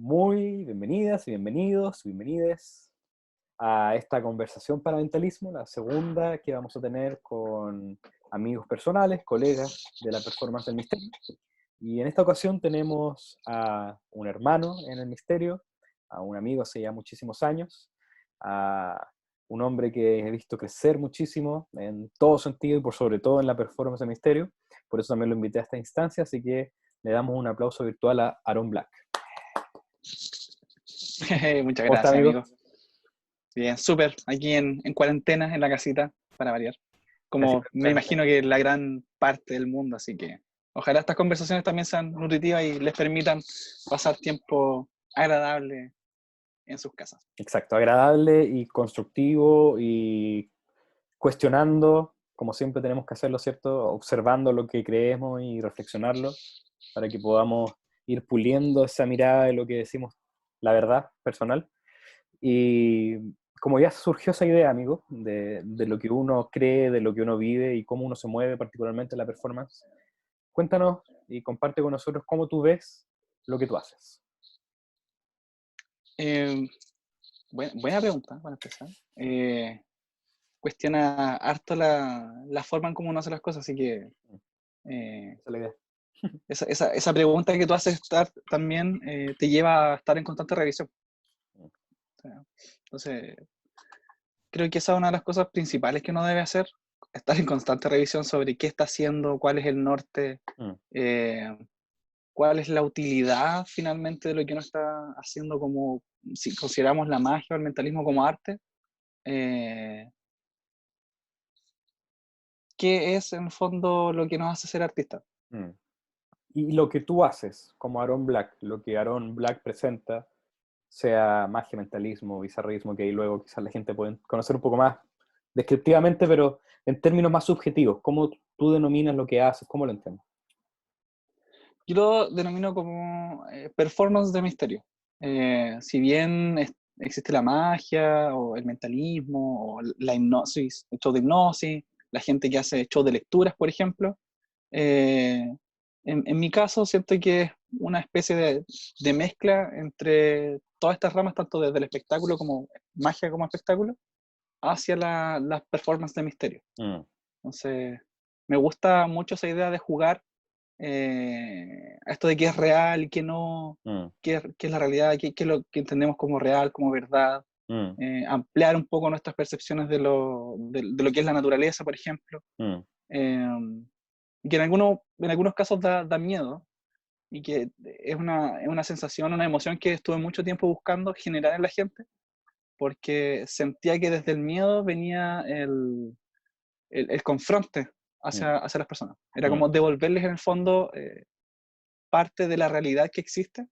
Muy bienvenidas y bienvenidos, bienvenides a esta conversación para mentalismo, la segunda que vamos a tener con amigos personales, colegas de la performance del misterio. Y en esta ocasión tenemos a un hermano en el misterio, a un amigo hace ya muchísimos años, a un hombre que he visto crecer muchísimo en todo sentido y por sobre todo en la performance del misterio. Por eso también lo invité a esta instancia, así que le damos un aplauso virtual a Aaron Black. Muchas ¿Cómo está, gracias, amigo? amigo. Bien, súper. Aquí en cuarentena, en la casita, para variar. Casi Como me perfecto. imagino que la gran parte del mundo, así que ojalá estas conversaciones también sean nutritivas y les permitan pasar tiempo agradable en sus casas. Exacto, agradable y constructivo y cuestionando, como siempre tenemos que hacerlo, ¿cierto? Observando lo que creemos y reflexionarlo para que podamos ir puliendo esa mirada de lo que decimos, la verdad personal. Y como ya surgió esa idea, amigo, de lo que uno cree, de lo que uno vive y cómo uno se mueve, particularmente en la performance, cuéntanos y comparte con nosotros cómo tú ves lo que tú haces. Eh, buena pregunta para empezar. Cuestiona harto la forma en cómo uno hace las cosas, así que Esa es la idea. esa pregunta que tú haces también te lleva a estar en constante revisión. O sea, entonces, creo que esa es una de las cosas principales que uno debe hacer, estar en constante revisión sobre qué está haciendo, cuál es el norte, Mm, eh, cuál es la utilidad finalmente de lo que uno está haciendo, como si consideramos la magia o el mentalismo como arte, eh, qué es en el fondo lo que nos hace ser artistas. mm. Y lo que tú haces como Aaron Black, lo que Aaron Black presenta, sea magia, mentalismo, bizarrismo, que ahí luego quizás la gente puede conocer un poco más descriptivamente, pero en términos más subjetivos, ¿cómo tú denominas lo que haces? ¿Cómo lo entiendes? Yo lo denomino como performance de misterio. Si bien existe la magia o el mentalismo o la hipnosis, el show de hipnosis, la gente que hace show de lecturas, por ejemplo, eh, en mi caso siento que es una especie de mezcla entre todas estas ramas, tanto desde el espectáculo como magia como espectáculo, hacia las performances de misterio. Mm, Entonces, me gusta mucho esa idea de jugar a esto de qué es real y qué no, mm, qué es la realidad, qué es lo que entendemos como real, como verdad, mm, ampliar un poco nuestras percepciones de lo que es la naturaleza, por ejemplo, mm, eh, que en algunos casos da miedo y que es una sensación, una emoción que estuve mucho tiempo buscando generar en la gente, porque sentía que desde el miedo venía el confronte mm, hacia las personas. Era mm. como devolverles en el fondo parte de la realidad que existe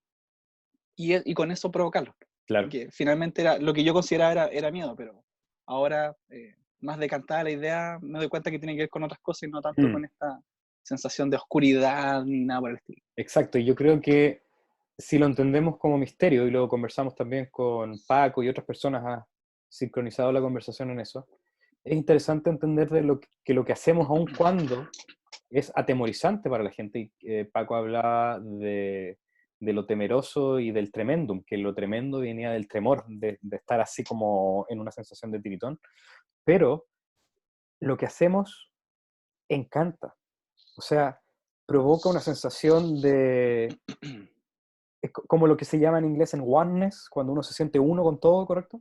y con eso provocarlo. Claro. Que finalmente era lo que yo consideraba era miedo, pero ahora, más decantada la idea, me doy cuenta que tiene que ver con otras cosas y no tanto Mm, con esta sensación de oscuridad ni nada por el estilo. exacto, y yo creo que si lo entendemos como misterio, y luego conversamos también con Paco y otras personas, ha sincronizado la conversación en eso, es interesante entender de que lo que hacemos aun cuando es atemorizante para la gente. Y Paco hablaba de lo temeroso y del tremendum, que lo tremendo venía del tremor, de estar así como en una sensación de tiritón. Pero lo que hacemos encanta. O sea, provoca una sensación de, es como lo que se llama en inglés en oneness, cuando uno se siente uno con todo, ¿correcto?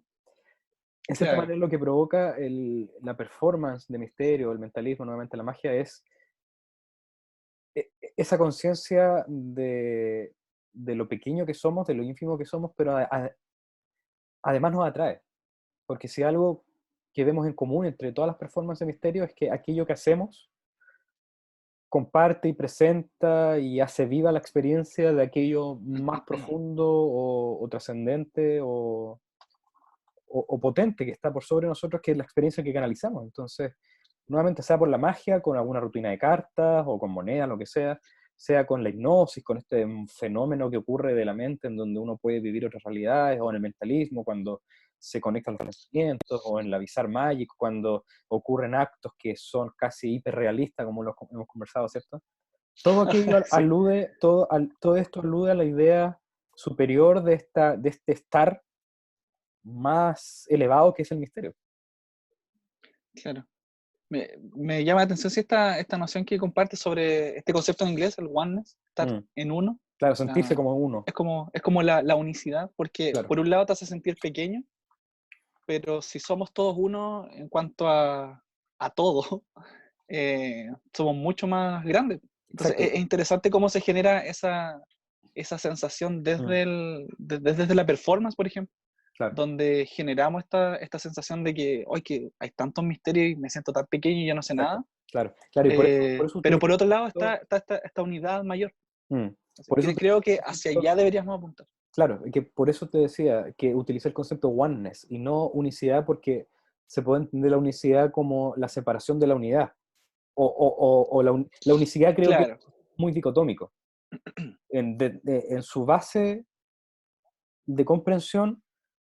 En cierta Claro, manera lo que provoca la performance de misterio, el mentalismo, nuevamente la magia, es esa conciencia de lo pequeño que somos, de lo ínfimo que somos, pero además nos atrae. Porque si algo que vemos en común entre todas las performances de misterio es que aquello que hacemos comparte y presenta y hace viva la experiencia de aquello más profundo o trascendente o potente que está por sobre nosotros, que es la experiencia que canalizamos. Entonces, nuevamente, sea por la magia, con alguna rutina de cartas o con monedas, lo que sea con la hipnosis, con este fenómeno que ocurre de la mente en donde uno puede vivir otras realidades, o en el mentalismo, cuando se conectan los pensamientos, o en la Bizarre Magic, cuando ocurren actos que son casi hiperrealistas, como lo hemos conversado, ¿cierto? Todo aquello sí. alude, todo esto alude a la idea superior de este estar más elevado que es el misterio. Claro. Me llama la atención si esta noción que compartes sobre este concepto en inglés, el oneness, estar Mm, en uno, claro, sentirse la- como uno, es como la unicidad, porque claro. por un lado te hace sentir pequeño, pero si somos todos uno en cuanto a todo, somos mucho más grandes. Entonces Exacto. es interesante cómo se genera esa sensación Mm, desde la performance, por ejemplo, claro, donde generamos esta sensación de que, hoy que hay tantos misterios y me siento tan pequeño y ya no sé exacto. nada. Claro, claro, y por eso Pero por utilizo el otro lado concepto, está esta unidad mayor. mm, Entonces, por eso utilizo creo el que hacia concepto, allá deberíamos apuntar. claro, y que por eso te decía que utilicé el concepto oneness y no unicidad, porque se puede entender la unicidad como la separación de la unidad. O la unicidad creo que es Claro, muy dicotómico. En su base de comprensión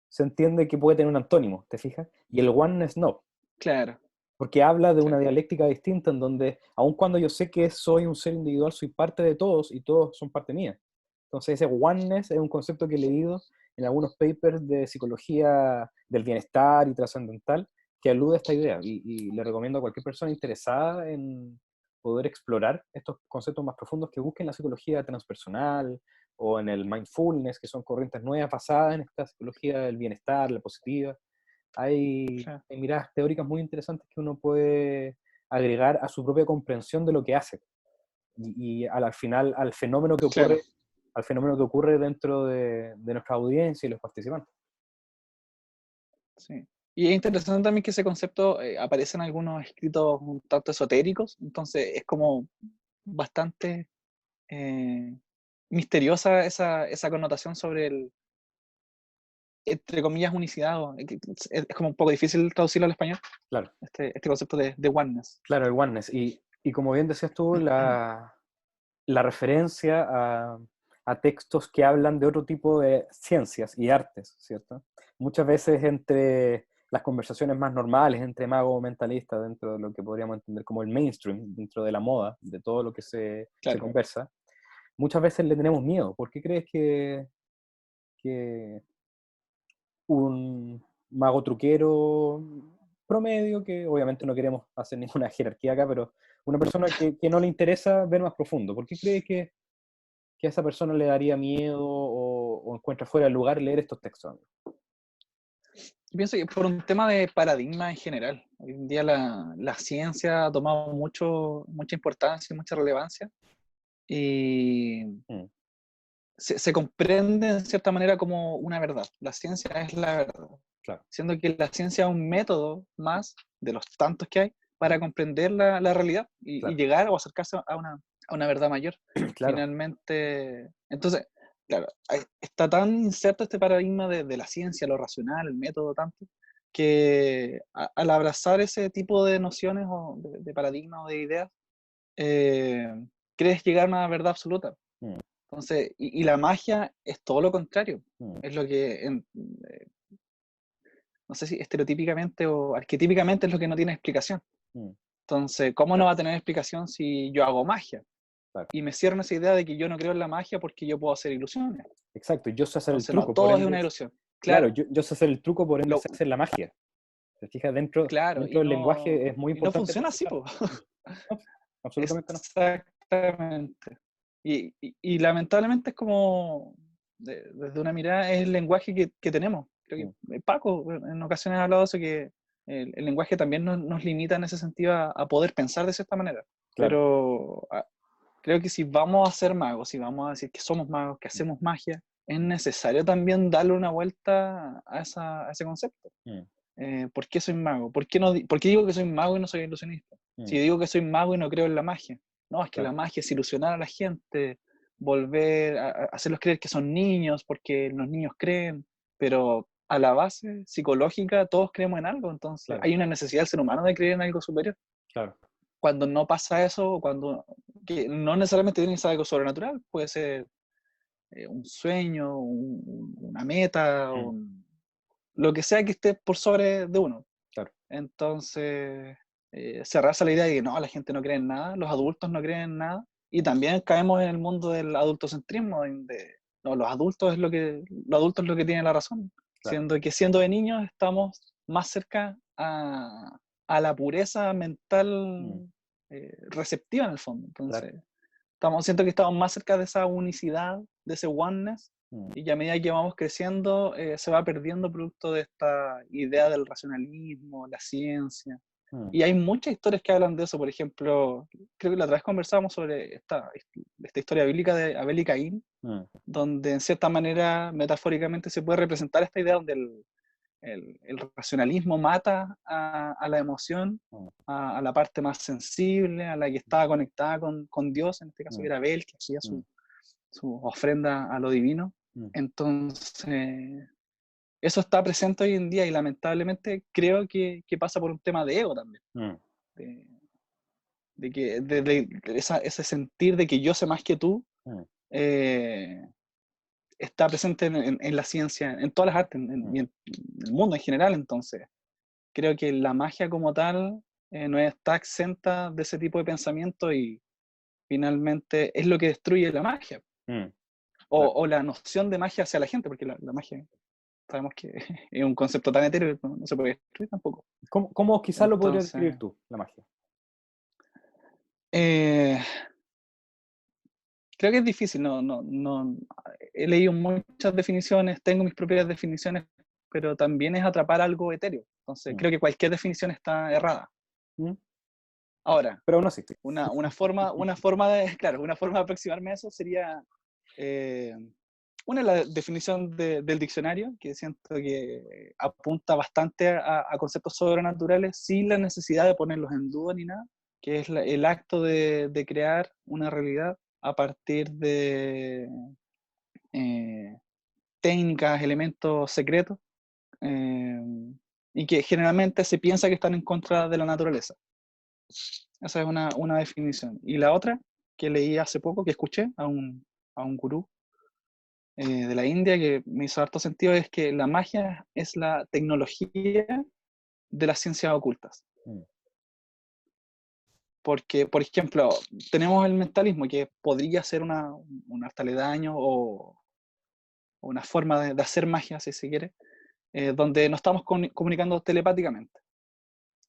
se entiende que puede tener un antónimo, ¿te fijas? Y el oneness no, claro, porque habla de una claro, dialéctica distinta en donde, aun cuando yo sé que soy un ser individual, soy parte de todos y todos son parte mía. Entonces ese oneness es un concepto que he leído en algunos papers de psicología del bienestar y trascendental que alude a esta idea y le recomiendo a cualquier persona interesada en poder explorar estos conceptos más profundos que busquen la psicología transpersonal o en el mindfulness, que son corrientes nuevas basadas en esta psicología del bienestar, la positiva. claro, Hay miradas teóricas muy interesantes que uno puede agregar a su propia comprensión de lo que hace y al final claro. al fenómeno que ocurre dentro de nuestra audiencia y los participantes. Sí. Y es interesante también que ese concepto aparece en algunos escritos un tanto esotéricos, entonces es como bastante eh, misteriosa esa connotación sobre el, entre comillas, unicidad. Es como un poco difícil traducirlo al español, Claro, este concepto de oneness. claro, el oneness. Y como bien decías tú, la referencia a textos que hablan de otro tipo de ciencias y artes, ¿cierto? Muchas veces entre las conversaciones más normales, entre mago mentalista, dentro de lo que podríamos entender como el mainstream, dentro de la moda, de todo lo que se Claro. conversa, muchas veces le tenemos miedo. ¿Por qué crees que un mago truquero promedio, que obviamente no queremos hacer ninguna jerarquía acá, pero una persona que no le interesa ver más profundo, ¿por qué cree que a esa persona le daría miedo o encuentra fuera de lugar leer estos textos? Yo pienso que por un tema de paradigma en general. Hoy en día la ciencia ha tomado mucha importancia y mucha relevancia y Mm, se comprende de cierta manera como una verdad. La ciencia es la verdad, claro, siendo que la ciencia es un método más de los tantos que hay para comprender la realidad y claro, llegar o acercarse a una verdad mayor. claro. Finalmente, entonces, claro, está tan inserto este paradigma de la ciencia, lo racional, el método, tanto, que al abrazar ese tipo de nociones o de paradigmas o de ideas, eh, crees llegar a una verdad absoluta. Mm, Entonces, y la magia es todo lo contrario. mm, Es lo que, no sé si estereotípicamente o arquetípicamente es lo que no tiene explicación. mm, Entonces, ¿cómo no claro, va a tener explicación si yo hago magia? claro. Y me cierran esa idea de que yo no creo en la magia porque yo puedo hacer ilusiones. Exacto, yo sé hacer el Entonces, no, truco, por todo es ende, una ilusión. claro, Claro, yo sé hacer el truco, por ende lo, sé hacer la magia. ¿Te fijas? Dentro, claro, dentro del lenguaje es muy y no importante funciona así, precisar. po. No, absolutamente no. Exactamente. Y lamentablemente es como, desde una mirada, es el lenguaje que tenemos. Creo Mm, que Paco en ocasiones ha hablado de eso, que el lenguaje también nos limita en ese sentido a poder pensar de cierta manera. claro. Pero creo que si vamos a ser magos, si vamos a decir que somos magos, que Mm, hacemos magia, es necesario también darle una vuelta a ese concepto. mm, ¿Por qué soy mago? ¿Por qué, no, por qué digo que soy mago y no soy ilusionista? Si mm, digo que soy mago y no creo en la magia. No, es que la claro, magia es ilusionar a la gente, volver a hacerlos creer que son niños, porque los niños creen, pero a la base psicológica todos creemos en algo, entonces claro, hay una necesidad del ser humano de creer en algo superior. claro. Cuando no pasa eso, cuando que no necesariamente tiene que ser algo sobrenatural, puede ser un sueño, una meta, Mm, lo que sea que esté por sobre de uno. claro, Entonces, cerrarse a la idea de que no, la gente no cree en nada, los adultos no creen en nada, y también caemos en el mundo del adultocentrismo, donde no, los adultos es lo que tiene la razón, Claro. siendo que siendo de niños estamos más cerca a la pureza Mm, mental receptiva en el fondo. claro. Entonces, siento que estamos más cerca de esa unicidad, de ese oneness, Mm, y que a medida que vamos creciendo se va perdiendo producto de esta idea del racionalismo, la ciencia. mm, Y hay muchas historias que hablan de eso. Por ejemplo, creo que la otra vez conversábamos sobre esta historia bíblica de Abel y Caín, mm, donde en cierta manera, metafóricamente, se puede representar esta idea donde el racionalismo mata a la emoción, mm, a la parte más sensible, a la que estaba conectada con Dios, en este caso que mm, era Abel, que hacía mm, su ofrenda a lo divino. mm, Entonces, eso está presente hoy en día y lamentablemente creo que pasa por un tema de ego también, mm, de, de ese sentir de que yo sé más que tú, mm, eh, está presente en la ciencia, en todas las artes, y mm. en el mundo en general. Entonces, creo que la magia como tal no está exenta de ese tipo de pensamiento y finalmente es lo que destruye la magia Mm, claro. o la noción de magia hacia la gente, porque la magia sabemos que es un concepto tan etéreo que no se puede destruir tampoco. ¿Cómo quizás lo podrías Entonces, describir tú, la magia? eh, creo que es difícil, he leído muchas definiciones, tengo mis propias definiciones, pero también es atrapar algo etéreo. Entonces, Mm, creo que cualquier definición está errada. mm, Ahora, pero aún así. una forma de, claro, una forma de aproximarme a eso sería eh, la definición del diccionario, que siento que apunta bastante a conceptos sobrenaturales sin la necesidad de ponerlos en duda ni nada, que es el acto de crear una realidad a partir de eh, técnicas, elementos secretos, eh, y que generalmente se piensa que están en contra de la naturaleza. Esa es una definición. Y la otra, que leí hace poco, que escuché a un gurú de la India, que me hizo harto sentido, es que la magia es la tecnología de las ciencias ocultas. Mm, Porque, por ejemplo, tenemos el mentalismo, que podría ser un arte aledaño o una forma de hacer magia, si se quiere, donde nos estamos comunicando telepáticamente.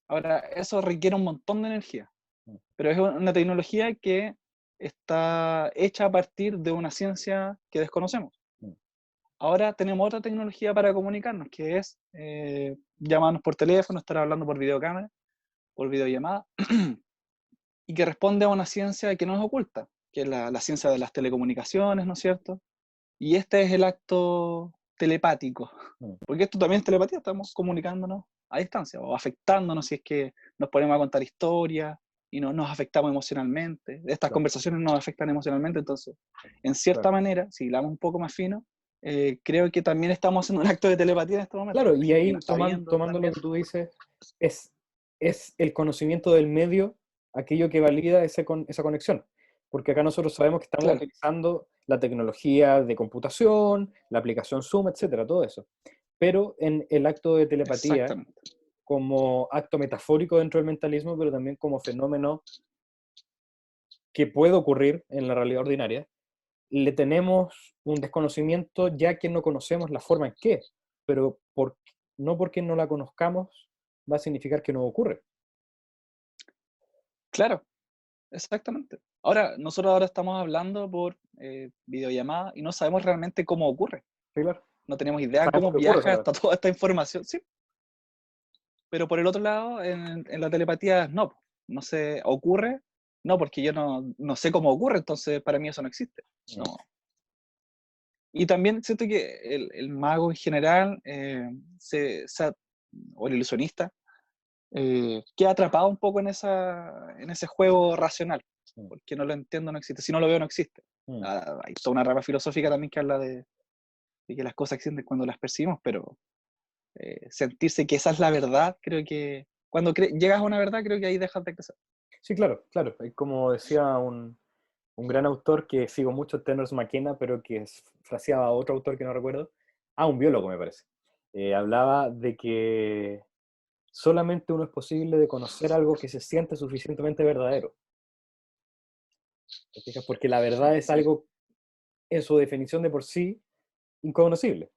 Ahora, eso requiere un montón de energía, mm, pero es una tecnología que está hecha a partir de una ciencia que desconocemos. mm, Ahora tenemos otra tecnología para comunicarnos, que es llamarnos por teléfono, estar hablando por videocámara, por videollamada, y que responde a una ciencia que no es oculta, que es la ciencia de las telecomunicaciones, ¿no es cierto? Y este es el acto telepático, mm, porque esto también es telepatía, estamos comunicándonos a distancia o afectándonos si es que nos ponemos a contar historias y no, nos afectamos emocionalmente. Estas claro, conversaciones nos afectan emocionalmente, entonces, en cierta claro. manera, si hablamos un poco más fino, creo que también estamos haciendo un acto de telepatía en este momento, Claro, porque hay y gente que nos ahí está viendo tomando lo también. que tú dices, es, es el conocimiento del medio aquello que valida esa conexión. Porque acá nosotros sabemos que estamos Claro, utilizando la tecnología de computación, la aplicación Zoom, etcétera, todo eso. Pero en el acto de telepatía, exactamente. como acto metafórico dentro del mentalismo, pero también como fenómeno que puede ocurrir en la realidad ordinaria, le tenemos un desconocimiento ya que no conocemos la forma en que, pero no porque no la conozcamos va a significar que no ocurre. Claro, exactamente. Ahora, nosotros ahora estamos hablando por videollamada y no sabemos realmente cómo ocurre. Sí, claro. No tenemos idea Sabemos cómo que ocurre viaja hasta solamente. toda esta información, sí. Pero por el otro lado, en la telepatía, no. No se ocurre, no, porque yo no sé cómo ocurre, entonces para mí eso no existe. No. Mm, Y también siento que el mago en general, o el ilusionista, queda atrapado un poco en ese juego racional, mm, porque no lo entiendo, no existe. Si no lo veo, no existe. mm. Hay toda una rama filosófica también que habla de que las cosas existen cuando las percibimos, pero sentirse que esa es la verdad, creo que cuando llegas a una verdad, creo que ahí dejas de crecer. Sí, claro, claro. Como decía un gran autor que sigo mucho, Terence McKenna, pero que fraseaba a otro autor que no recuerdo. Ah, un biólogo me parece. Hablaba de que solamente uno es posible de conocer algo que se siente suficientemente verdadero. ¿Te fijas? Porque la verdad es Sí, algo en su definición de por sí, incognoscible.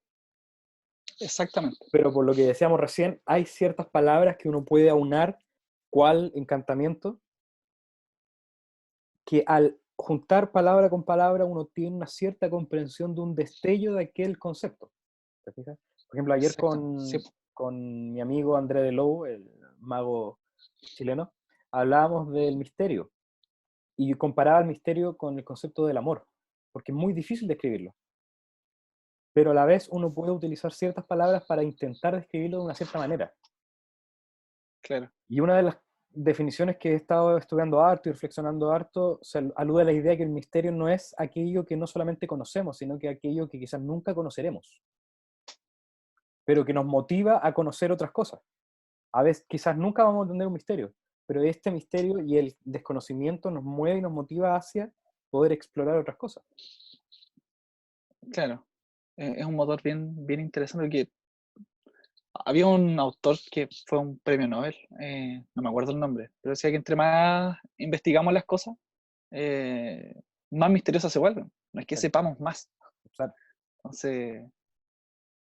Exactamente. Pero por lo que decíamos recién, hay ciertas palabras que uno puede aunar cual encantamiento, que al juntar palabra con palabra uno tiene una cierta comprensión de un destello de aquel concepto. ¿Te fijas? Por ejemplo, ayer Exacto. Sí, con mi amigo André de Lobo, el mago chileno, hablábamos del misterio y comparaba el misterio con el concepto del amor, porque es muy difícil describirlo, pero a la vez uno puede utilizar ciertas palabras para intentar describirlo de una cierta manera. claro. Y una de las definiciones que he estado estudiando harto y reflexionando harto se alude a la idea que el misterio no es aquello que no solamente conocemos, sino que aquello que quizás nunca conoceremos, pero que nos motiva a conocer otras cosas. A veces quizás nunca vamos a entender un misterio, pero este misterio y el desconocimiento nos mueve y nos motiva hacia poder explorar otras cosas. Claro. Es un motor bien, bien interesante porque había un autor que fue un premio Nobel, no me acuerdo el nombre, pero decía que entre más investigamos las cosas, eh, más misteriosas se vuelven. No es que Claro, sepamos más. claro, Entonces,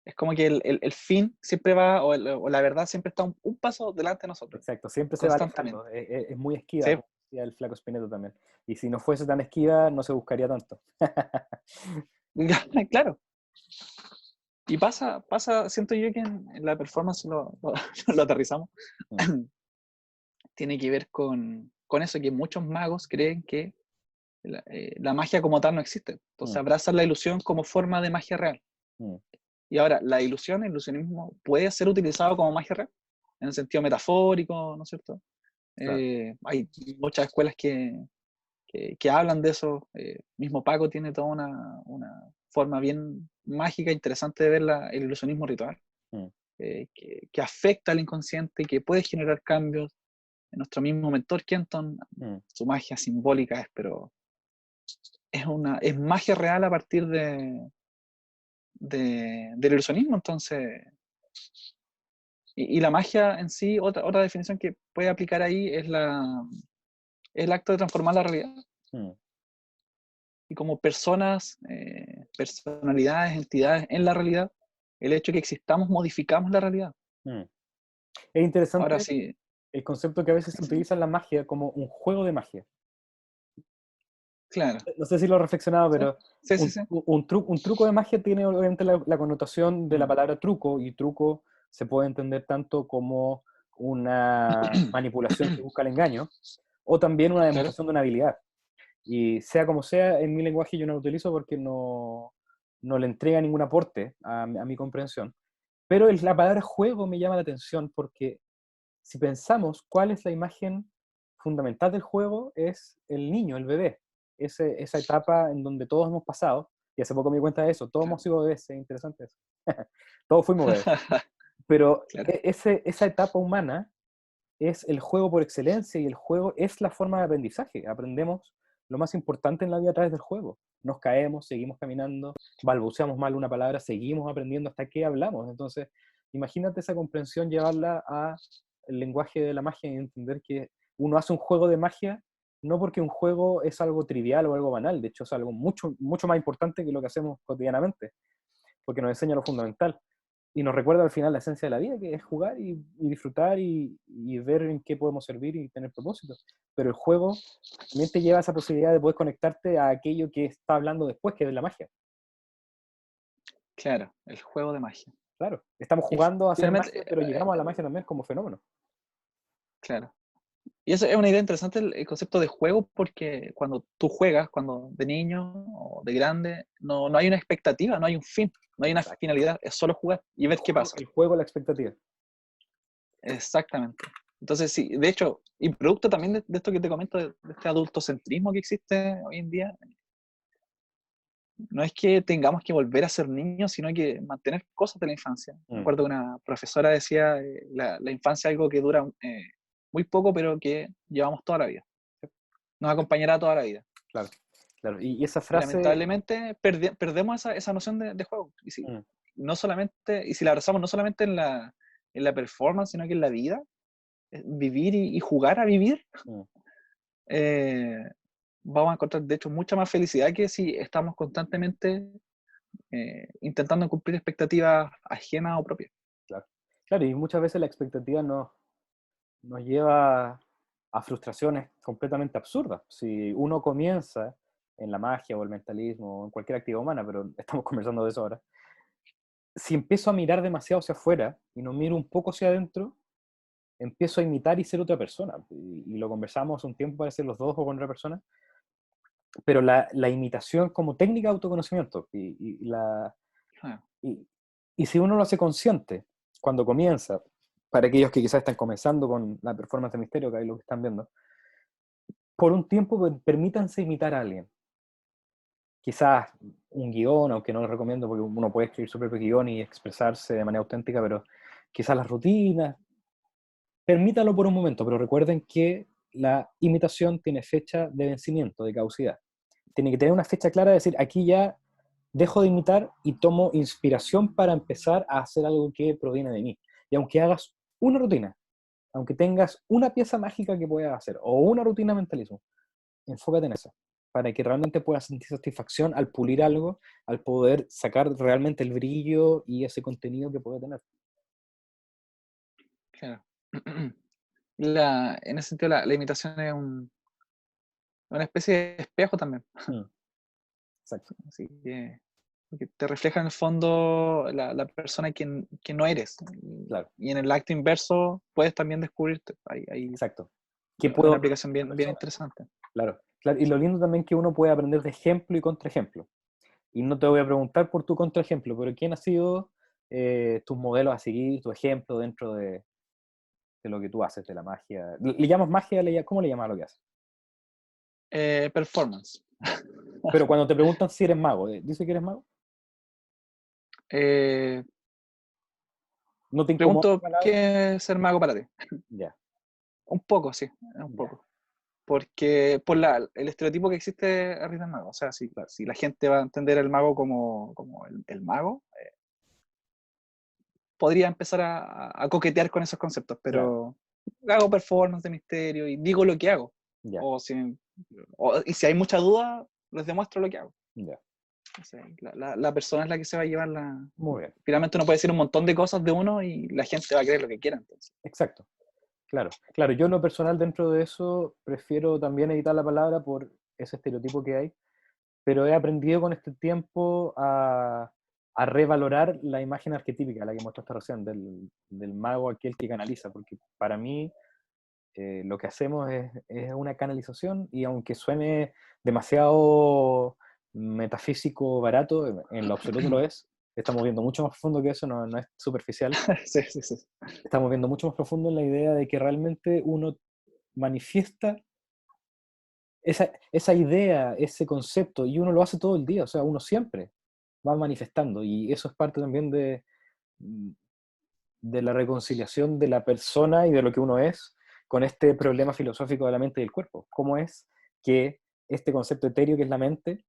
es como que el fin siempre va, o la verdad siempre está un paso delante de nosotros, exacto, siempre se va constantemente. alejando, es muy esquiva, Sí, como decía el Flaco Spineto también. Y si no fuese tan esquiva, no se buscaría tanto. claro. Y pasa, siento yo que en la performance lo aterrizamos, Mm, tiene que ver con eso, que muchos magos creen que la magia como tal no existe. Entonces mm, abrazan la ilusión como forma de magia real. mm, Y ahora, la ilusión, el ilusionismo, puede ser utilizado como magia real, en el sentido metafórico, ¿no es cierto? claro. Hay muchas escuelas que hablan de eso. Mismo Paco tiene toda una forma bien mágica, interesante de ver el ilusionismo ritual, Mm, que afecta al inconsciente y que puede generar cambios. Nuestro mismo mentor Kenton, mm. su magia simbólica es magia real a partir del ilusionismo. Entonces, y la magia en sí, otra definición que puede aplicar ahí es el acto de transformar la realidad. Mm, Y como personas, personalidades, entidades en la realidad, el hecho de que existamos modificamos la realidad. mm. Es Ahora interesante sí, el concepto que a veces se sí, sí, utiliza en la magia como un juego de magia. claro, No sé si lo he reflexionado, sí, pero sí, sí, sí. un truco de magia tiene obviamente la connotación de la Mm, palabra truco, y truco se puede entender tanto como una manipulación que busca el engaño, o también una claro, demostración de una habilidad. Y sea como sea, en mi lenguaje yo no lo utilizo porque no le entrega ningún aporte a mi comprensión. Pero la palabra juego me llama la atención porque si pensamos cuál es la imagen fundamental del juego, es el niño, el bebé. Esa etapa en donde todos hemos pasado, y hace poco me di cuenta de eso, todos claro. hemos sido bebés, es interesante eso. Todos fuimos bebés. Pero Claro, esa etapa humana es el juego por excelencia, y el juego es la forma de aprendizaje. Aprendemos lo más importante en la vida a través del juego. Nos caemos, seguimos caminando, balbuceamos mal una palabra, seguimos aprendiendo hasta que hablamos. Entonces, imagínate esa comprensión, llevarla al lenguaje de la magia y entender que uno hace un juego de magia no porque un juego es algo trivial o algo banal, de hecho es algo mucho, mucho más importante que lo que hacemos cotidianamente, porque nos enseña lo fundamental y nos recuerda al final la esencia de la vida, que es jugar y disfrutar y ver en qué podemos servir y tener propósito. Pero el juego también te lleva a esa posibilidad de poder conectarte a aquello que está hablando después, que es la magia. claro, el juego de magia. Claro, estamos Y jugando a hacer finalmente, magia, pero llegamos a la magia también como fenómeno. claro. Y eso es una idea interesante, el concepto de juego, porque cuando tú juegas, cuando de niño o de grande, no hay una expectativa, no hay un fin, no hay una Exacto. finalidad, es solo jugar y ver qué pasa. El juego, la expectativa. Exactamente. Entonces, sí, de hecho, y producto también de esto que te comento, de este adultocentrismo que existe hoy en día, no es que tengamos que volver a ser niños, sino que mantener cosas de la infancia. Me Mm, acuerdo que una profesora decía, la infancia es algo que dura muy poco, pero que llevamos toda la vida. Nos acompañará toda la vida. claro, claro. Y esa Y frase, lamentablemente perdemos esa noción de juego. Y si, mm, no solamente, y si la abrazamos no solamente en la performance, sino que en la vida, vivir y jugar a vivir, mm, eh, vamos a encontrar, de hecho, mucha más felicidad que si estamos constantemente intentando cumplir expectativas ajenas o propias. Claro. Claro, y muchas veces la expectativa nos lleva a frustraciones completamente absurdas. Si uno comienza en la magia o el mentalismo o en cualquier actividad humana, pero estamos conversando de eso ahora, si empiezo a mirar demasiado hacia afuera y no miro un poco hacia adentro, empiezo a imitar y ser otra persona. Y lo conversamos un tiempo para ser los dos o con otra persona, pero la imitación como técnica de autoconocimiento Ah, y, y si uno lo hace consciente cuando comienza, para aquellos que quizás están comenzando con la performance de misterio, que es lo que están viendo, por un tiempo permítanse imitar a alguien. Quizás un guión, aunque no lo recomiendo porque uno puede escribir su propio guión y expresarse de manera auténtica, pero quizás las rutinas, permítalo por un momento, pero recuerden que la imitación tiene fecha de vencimiento, de caducidad. Tiene que tener una fecha clara de decir, aquí ya dejo de imitar y tomo inspiración para empezar a hacer algo que proviene de mí. Y aunque hagas una rutina, aunque tengas una pieza mágica que puedas hacer, o una rutina de mentalismo, enfócate en eso, para que realmente puedas sentir satisfacción al pulir algo, al poder sacar realmente el brillo y ese contenido que puede tener. claro. En ese sentido, la imitación es una especie de espejo también. Mm, exacto, Así que te refleja en el fondo la persona que no eres. claro, Y en el acto inverso puedes también descubrirte. Hay exacto. ¿Qué una puedo aprender aplicación de esta bien persona? interesante. Claro, claro. Y lo lindo también que uno puede aprender de ejemplo y contraejemplo. Y no te voy a preguntar por tu contraejemplo, pero ¿quién ha sido tus modelos a seguir, tu ejemplo dentro de lo que tú haces, de la magia? ¿Le llamas magia? ¿Cómo le llamas a lo que haces? Performance. Pero cuando te preguntan si eres mago, ¿dice que eres mago? Eh, ¿No te incomoda la Pregunto, palabra? ¿qué es ser mago para ti? Ya, Un poco, sí, un ya, poco. Porque por el estereotipo que existe arriba del mago. O sea, claro, si la gente va a entender el mago como el mago, podría empezar a coquetear con esos conceptos, claro, pero hago performance de misterio y digo lo que hago. ya, O si, y si hay mucha duda, les demuestro lo que hago. ya. O sea, la persona es la que se va a llevar Muy bien, Finalmente uno puede decir un montón de cosas de uno y la gente va a creer lo que quiera, entonces. exacto. Claro, claro. Yo en lo personal dentro de eso prefiero también evitar la palabra por ese estereotipo que hay, pero he aprendido con este tiempo a revalorar la imagen arquetípica, la que mostraste recién, del mago aquel que canaliza, porque para mí lo que hacemos es una canalización y aunque suene demasiado metafísico barato, en lo absoluto lo es, estamos viendo mucho más profundo que eso, no es superficial, Sí, sí, sí. estamos viendo mucho más profundo en la idea de que realmente uno manifiesta esa idea, ese concepto, y uno lo hace todo el día, o sea, uno siempre va manifestando, y eso es parte también mm, de la reconciliación de la persona y de lo que uno es con este problema filosófico de la mente y el cuerpo. ¿Cómo es que este concepto etéreo que es la mente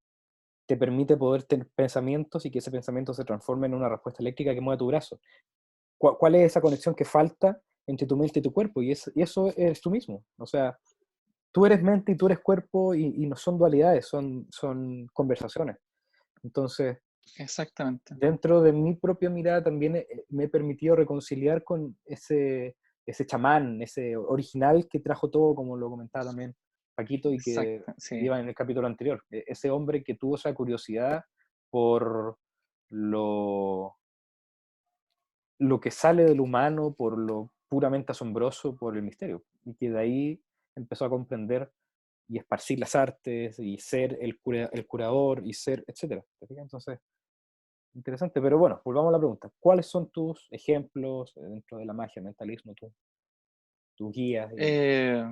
te permite poder tener pensamientos y que ese pensamiento se transforme en una respuesta eléctrica que mueve tu brazo? ¿Cuál es esa conexión que falta entre tu mente y tu cuerpo? Y eso eres tú mismo. O sea, tú eres mente y tú eres cuerpo y no son dualidades, son conversaciones. Entonces, Exactamente. dentro de mi propia mirada también me he permitido reconciliar con ese chamán, ese original que trajo todo, como lo comentaba también Paquito y que Exacto, sí. iba en el capítulo anterior. Ese hombre que tuvo esa curiosidad por lo, lo que sale del humano, por lo puramente asombroso, por el misterio. Y que de ahí empezó a comprender y esparcir las artes y ser el curador y ser, etcétera. ¿Te fijas? Entonces, interesante, pero bueno, volvamos a la pregunta. ¿Cuáles son tus ejemplos dentro de la magia, mentalismo, tus guías? Eh,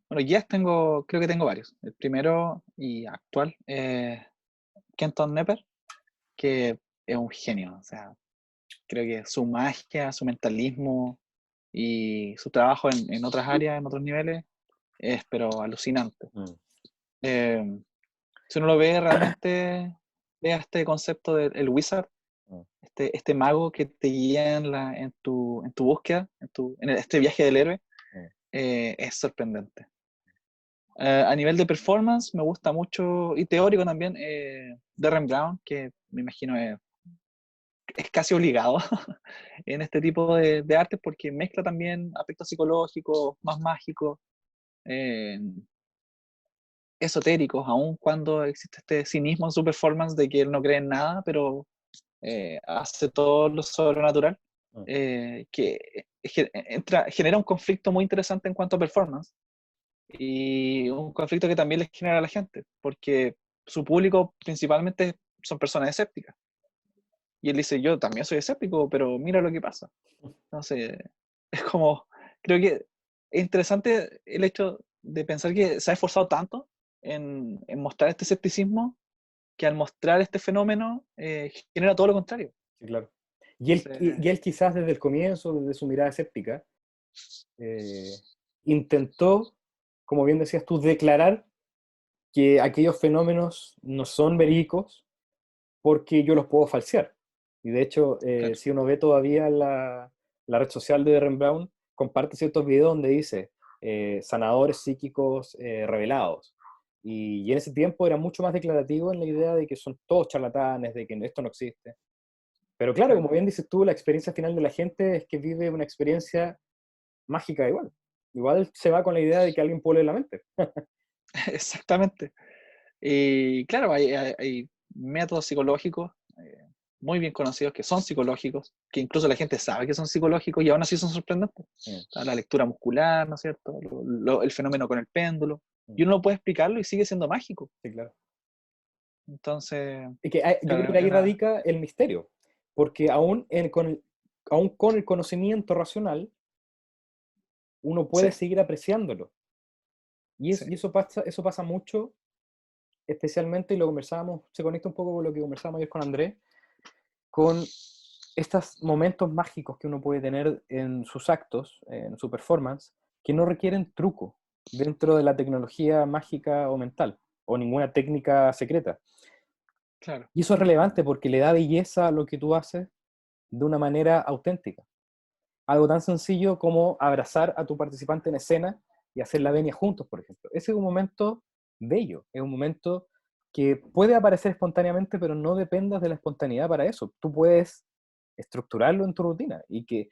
bueno, creo que tengo varios. El primero y actual, Kenton Nepper, que es un genio. O sea, creo que su magia, su mentalismo y su trabajo en otras áreas, en otros niveles, es pero alucinante. Mm, Eh, si uno lo ve realmente, vea este concepto del wizard, mm, este mago que te guía en tu búsqueda, este viaje del héroe, mm, es sorprendente. A nivel de performance, me gusta mucho, y teórico también, Derren Brown, que me imagino es casi obligado en este tipo de artes porque mezcla también aspectos psicológicos, más mágicos, eh, esotéricos, aun cuando existe este cinismo en su performance de que él no cree en nada, pero hace todo lo sobrenatural, Mm. que genera un conflicto muy interesante en cuanto a performance y un conflicto que también les genera a la gente, porque su público principalmente son personas escépticas. Y él dice, yo también soy escéptico, pero mira lo que pasa. Entonces, es como, creo que es interesante el hecho de pensar que se ha esforzado tanto en mostrar este escepticismo, que al mostrar este fenómeno genera todo lo contrario. Sí, claro. Entonces, Y él quizás desde el comienzo, desde su mirada escéptica, intentó, como bien decías tú, declarar que aquellos fenómenos no son verídicos porque yo los puedo falsear. Y de hecho, claro, si uno ve todavía la red social de Darren Brown, comparte ciertos videos donde dice sanadores psíquicos revelados. Y en ese tiempo era mucho más declarativo en la idea de que son todos charlatanes, de que esto no existe. Pero claro, claro. como bien dices tú, la experiencia final de la gente es que vive una experiencia mágica igual. Igual se va con la idea de que alguien puede leer la mente. Exactamente. Y claro, hay métodos psicológicos muy bien conocidos que son psicológicos, que incluso la gente sabe que son psicológicos y aún así son sorprendentes. Mm, Está la lectura muscular, ¿no es cierto? El fenómeno con el péndulo. mm. Y uno no puede explicarlo y sigue siendo mágico. Sí, claro. Entonces, Y que yo creo claro, que ahí radica el misterio, porque aún con el conocimiento racional, uno sí, puede seguir apreciándolo. sí, Y eso pasa mucho, especialmente, y lo conversábamos, se conecta un poco con lo que conversábamos ayer con Andrés, con estos momentos mágicos que uno puede tener en sus actos, en su performance, que no requieren truco dentro de la tecnología mágica o mental, o ninguna técnica secreta. claro, Y eso es relevante porque le da belleza a lo que tú haces de una manera auténtica. Algo tan sencillo como abrazar a tu participante en escena y hacer la venia juntos, por ejemplo. Ese es un momento bello, es un momento que puede aparecer espontáneamente, pero no dependas de la espontaneidad para eso. Tú puedes estructurarlo en tu rutina y que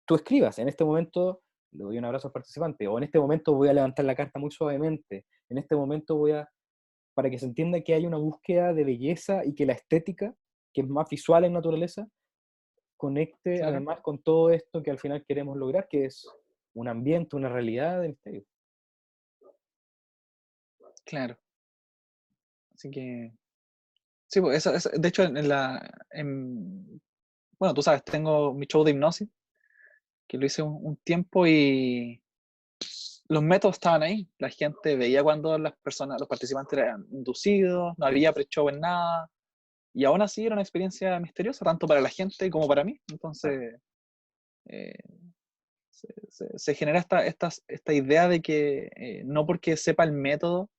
tú escribas, en este momento le doy un abrazo al participante, o en este momento voy a levantar la carta muy suavemente, en este momento para que se entienda que hay una búsqueda de belleza y que la estética, que es más visual en naturaleza, conecte claro, además con todo esto que al final queremos lograr, que es un ambiente, una realidad del misterio. claro. Así que, sí, pues de hecho, bueno, tú sabes, tengo mi show de hipnosis, que lo hice un tiempo y los métodos estaban ahí. La gente veía cuando los participantes eran inducidos, no había pre-show en nada, y aún así era una experiencia misteriosa, tanto para la gente como para mí. Claro. Entonces, eh, se genera esta idea de que no porque sepa el método,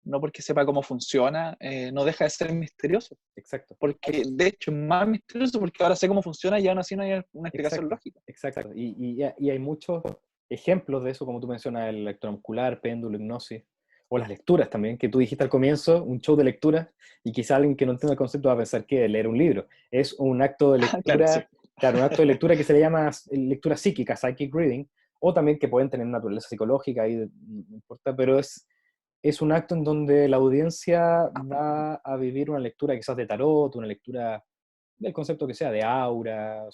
no porque sepa cómo funciona, no deja de ser misterioso. Exacto. Porque de hecho es más misterioso porque ahora sé cómo funciona y aún así no hay una explicación Exacto, lógica. exacto. Y hay muchos ejemplos de eso, como tú mencionas, el electromuscular, péndulo, hipnosis, o las lecturas también, que tú dijiste al comienzo, un show de lectura, y quizá alguien que no entienda el concepto va a pensar que leer un libro. Es un acto de Claro, sí. lectura, claro, un acto de lectura que se le llama lectura psíquica, psychic reading, o también que pueden tener naturaleza psicológica, ahí no importa, pero es un acto en donde la audiencia va a vivir una lectura quizás de tarot, una lectura del concepto que sea, de aura,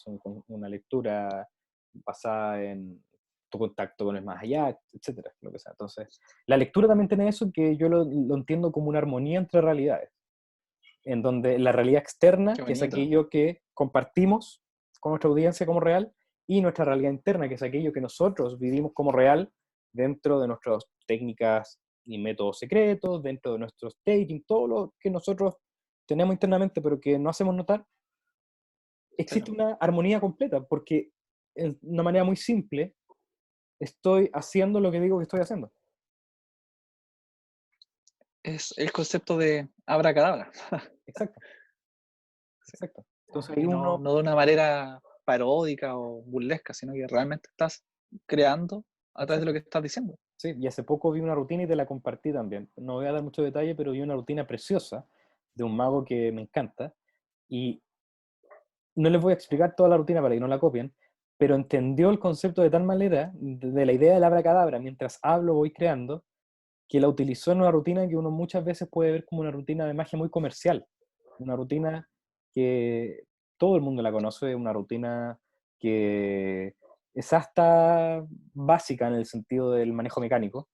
una lectura basada en tu contacto con el más allá, etcétera, lo que sea. Entonces, la lectura también tiene eso que yo lo entiendo como una armonía entre realidades, en donde la realidad externa, Qué que es bonito. aquello que compartimos con nuestra audiencia como real, y nuestra realidad interna, que es aquello que nosotros vivimos como real dentro de nuestras técnicas y métodos secretos, dentro de nuestros dating, todo lo que nosotros tenemos internamente, pero que no hacemos notar, existe Claro. una armonía completa, porque de una manera muy simple estoy haciendo lo que digo que estoy haciendo. Es el concepto de abracadabra. Exacto, Sí. exacto. Entonces ahí Y no, uno, no de una manera paródica o burlesca, sino que realmente estás creando a través de lo exacto, que estás diciendo. Sí, y hace poco vi una rutina y te la compartí también. No voy a dar mucho detalle, pero vi una rutina preciosa de un mago que me encanta. Y no les voy a explicar toda la rutina para que no la copien, pero entendió el concepto de tal manera, de la idea del abracadabra, mientras hablo voy creando, que la utilizó en una rutina que uno muchas veces puede ver como una rutina de magia muy comercial. Una rutina que todo el mundo la conoce, una rutina que es hasta básica en el sentido del manejo mecánico,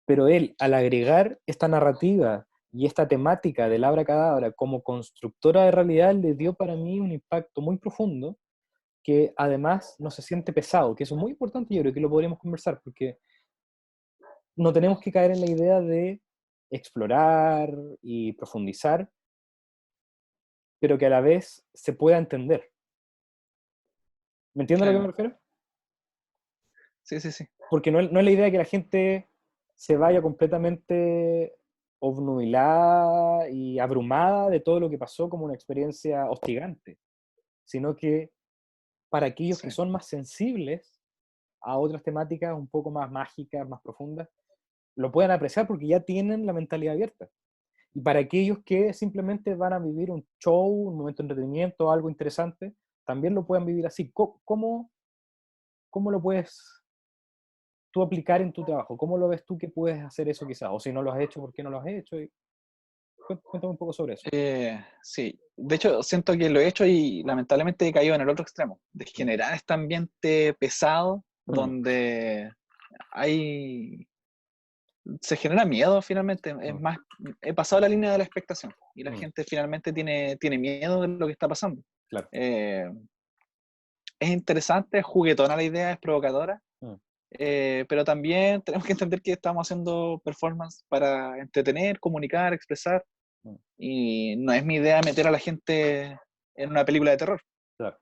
pero él, al agregar esta narrativa y esta temática del abracadabra como constructora de realidad, le dio para mí un impacto muy profundo que además no se siente pesado, que eso es muy importante, yo creo que lo podríamos conversar, porque no tenemos que caer en la idea de explorar y profundizar, pero que a la vez se pueda entender. ¿Me entiendes a lo que me Claro. refiero? Sí, sí, sí. Porque no es la idea de que la gente se vaya completamente obnubilada y abrumada de todo lo que pasó como una experiencia hostigante, sino que para aquellos Sí. que son más sensibles a otras temáticas un poco más mágicas, más profundas, lo puedan apreciar porque ya tienen la mentalidad abierta. Y para aquellos que simplemente van a vivir un show, un momento de entretenimiento, algo interesante, también lo puedan vivir así. ¿Cómo lo puedes tú aplicar en tu trabajo? ¿Cómo lo ves tú que puedes hacer eso quizás? O si no lo has hecho, ¿por qué no lo has hecho? Y cuéntame un poco sobre eso. Sí, de hecho siento que lo he hecho y lamentablemente he caído en el otro extremo, de Mm, generar este ambiente pesado mm, donde hay se genera miedo finalmente. Es mm, más, he pasado la línea de la expectación y la mm, gente finalmente tiene miedo de lo que está pasando. claro. Eh, es interesante, es juguetona la idea, es provocadora, Mm, pero también tenemos que entender que estamos haciendo performance para entretener, comunicar, expresar, mm, y no es mi idea meter a la gente en una película de terror. claro.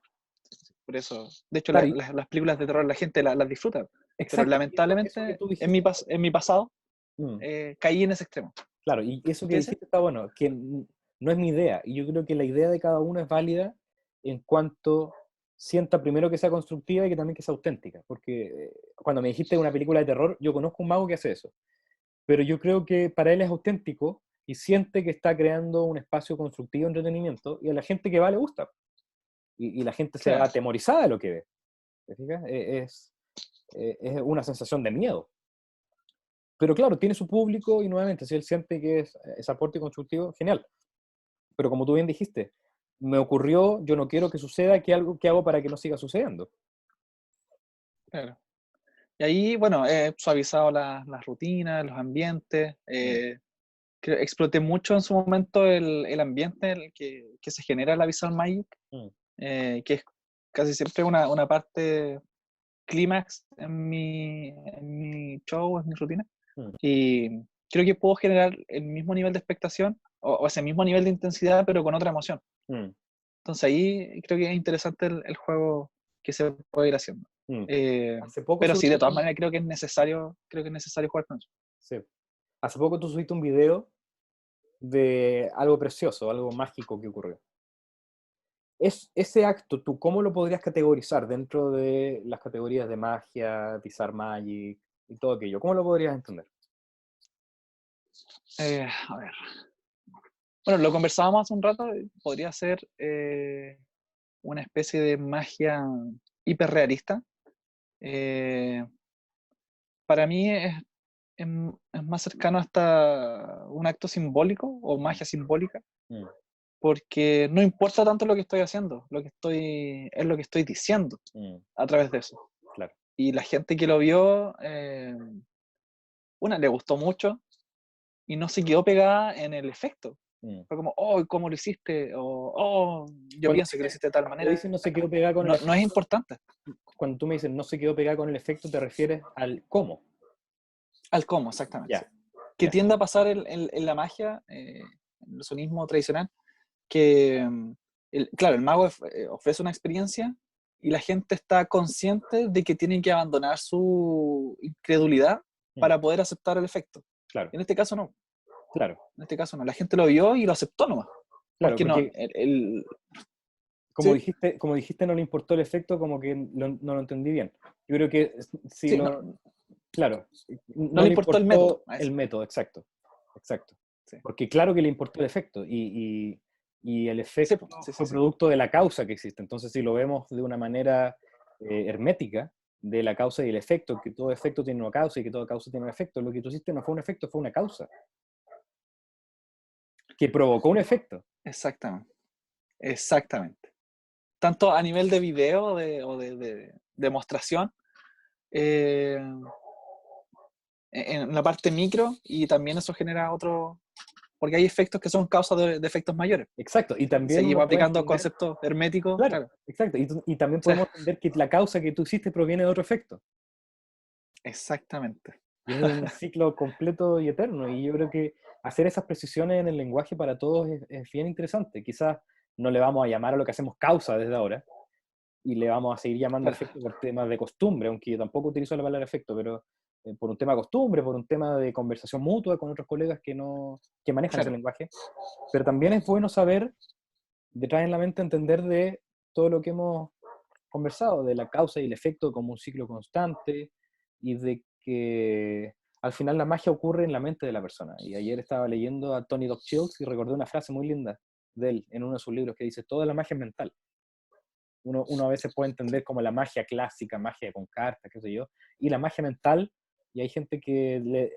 Por eso, de hecho, Claro, las películas de terror la gente las disfruta, pero exacto. Y eso que lamentablemente tú en dijiste. en mi pasado Mm, caí en ese extremo. claro, y eso que ¿Qué dice? dijiste está bueno, que no es mi idea. Y yo creo que la idea de cada uno es válida en cuanto sienta primero que sea constructiva y que también que sea auténtica. Porque cuando me dijiste una película de terror, yo conozco un mago que hace eso. Pero yo creo que para él es auténtico y siente que está creando un espacio constructivo de entretenimiento y a la gente que va le gusta. Y la gente se va Claro. atemorizada de lo que ve. ¿Te fijas? Es una sensación de miedo. Pero claro, tiene su público y nuevamente, si él siente que es aporte constructivo, genial. Pero como tú bien dijiste, me ocurrió, yo no quiero que suceda, ¿qué hago para que no siga sucediendo? Claro. Y ahí, bueno, he suavizado las rutinas, los ambientes. Mm, Exploté mucho en su momento el ambiente en el que se genera la Visual Magic, mm, que es casi siempre una parte clímax en mi show, en mi rutina. mm, Y creo que puedo generar el mismo nivel de expectación o ese mismo nivel de intensidad, pero con otra emoción. mm, Entonces ahí creo que es interesante el juego que se puede ir haciendo. mm. Eh, Hace poco pero sí, de subiste todas maneras creo que es necesario jugar con eso. sí. Hace poco tú subiste un video de algo precioso, algo mágico que ocurrió. Ese acto, ¿tú cómo lo podrías categorizar dentro de las categorías de magia, Bizarre Magic y todo aquello? ¿Cómo lo podrías entender? A ver. Bueno, lo conversábamos hace un rato, podría ser una especie de magia hiperrealista. Eh, para mí es más cercano hasta un acto simbólico o Mm, magia simbólica, mm, porque no importa tanto lo que estoy haciendo, es lo que estoy diciendo mm, a través de eso. claro. Y la gente que lo vio, una, le gustó mucho y no se quedó pegada en el efecto. Mm. Fue como, oh, ¿cómo lo hiciste? O, oh, yo Cuando pienso que lo dices, hiciste de tal cuando manera. dices no se quedó pegada con el No, no es efecto, importante. cuando tú me dices no se quedó pegada con el efecto, te refieres al cómo. Al cómo, exactamente. Sí. Ya, Que ya. tiende a pasar en la magia, en el sonismo tradicional, que, claro, el mago ofrece una experiencia y la gente está consciente de que tienen que abandonar su incredulidad Mm, para poder aceptar el efecto. claro, En este caso no. claro, En este caso no. La gente lo vio y lo aceptó nomás. claro, Porque no, porque sí, como dijiste no le importó el efecto, como que no lo entendí bien. Yo creo que si sí, no, lo... Claro, No no le le importó el método importó a el eso. método, exacto, exacto. Sí, Porque claro que le importó el efecto y el sí, efecto po, sí, sí, fue sí. producto de la causa que existe. Entonces, si lo vemos de una manera hermética, de la causa y el efecto, que todo efecto tiene una causa y que toda causa tiene un efecto, lo que tú hiciste no fue un efecto, fue una causa que provocó un efecto. Exactamente, exactamente. Tanto a nivel de video o de demostración, eh, en la parte micro, y también eso genera otro, porque hay efectos que son causa de efectos mayores. Exacto, y Si también seguimos uno puede aplicando entender, conceptos herméticos, claro, claro. exacto, y también O sea, podemos entender que la causa que tú hiciste proviene de otro efecto. exactamente. Y es un ciclo completo y eterno. Y yo creo que hacer esas precisiones en el lenguaje para todos es bien interesante. Quizás no le vamos a llamar a lo que hacemos causa desde ahora y le vamos a seguir llamando Claro, efecto por temas de costumbre, aunque yo tampoco utilizo la palabra efecto, pero por un tema de costumbre, por un tema de conversación mutua con otros colegas que, no, que manejan ese claro, lenguaje. Pero también es bueno saber, detrás en la mente, entender de todo lo que hemos conversado, de la causa y el efecto como un ciclo constante y de que al final la magia ocurre en la mente de la persona. Y ayer estaba leyendo a Tony Doc Shields y recordé una frase muy linda de él en uno de sus libros que dice, toda la magia es mental. Uno a veces puede entender como la magia clásica, magia con cartas, qué sé yo, y la magia mental, y hay gente que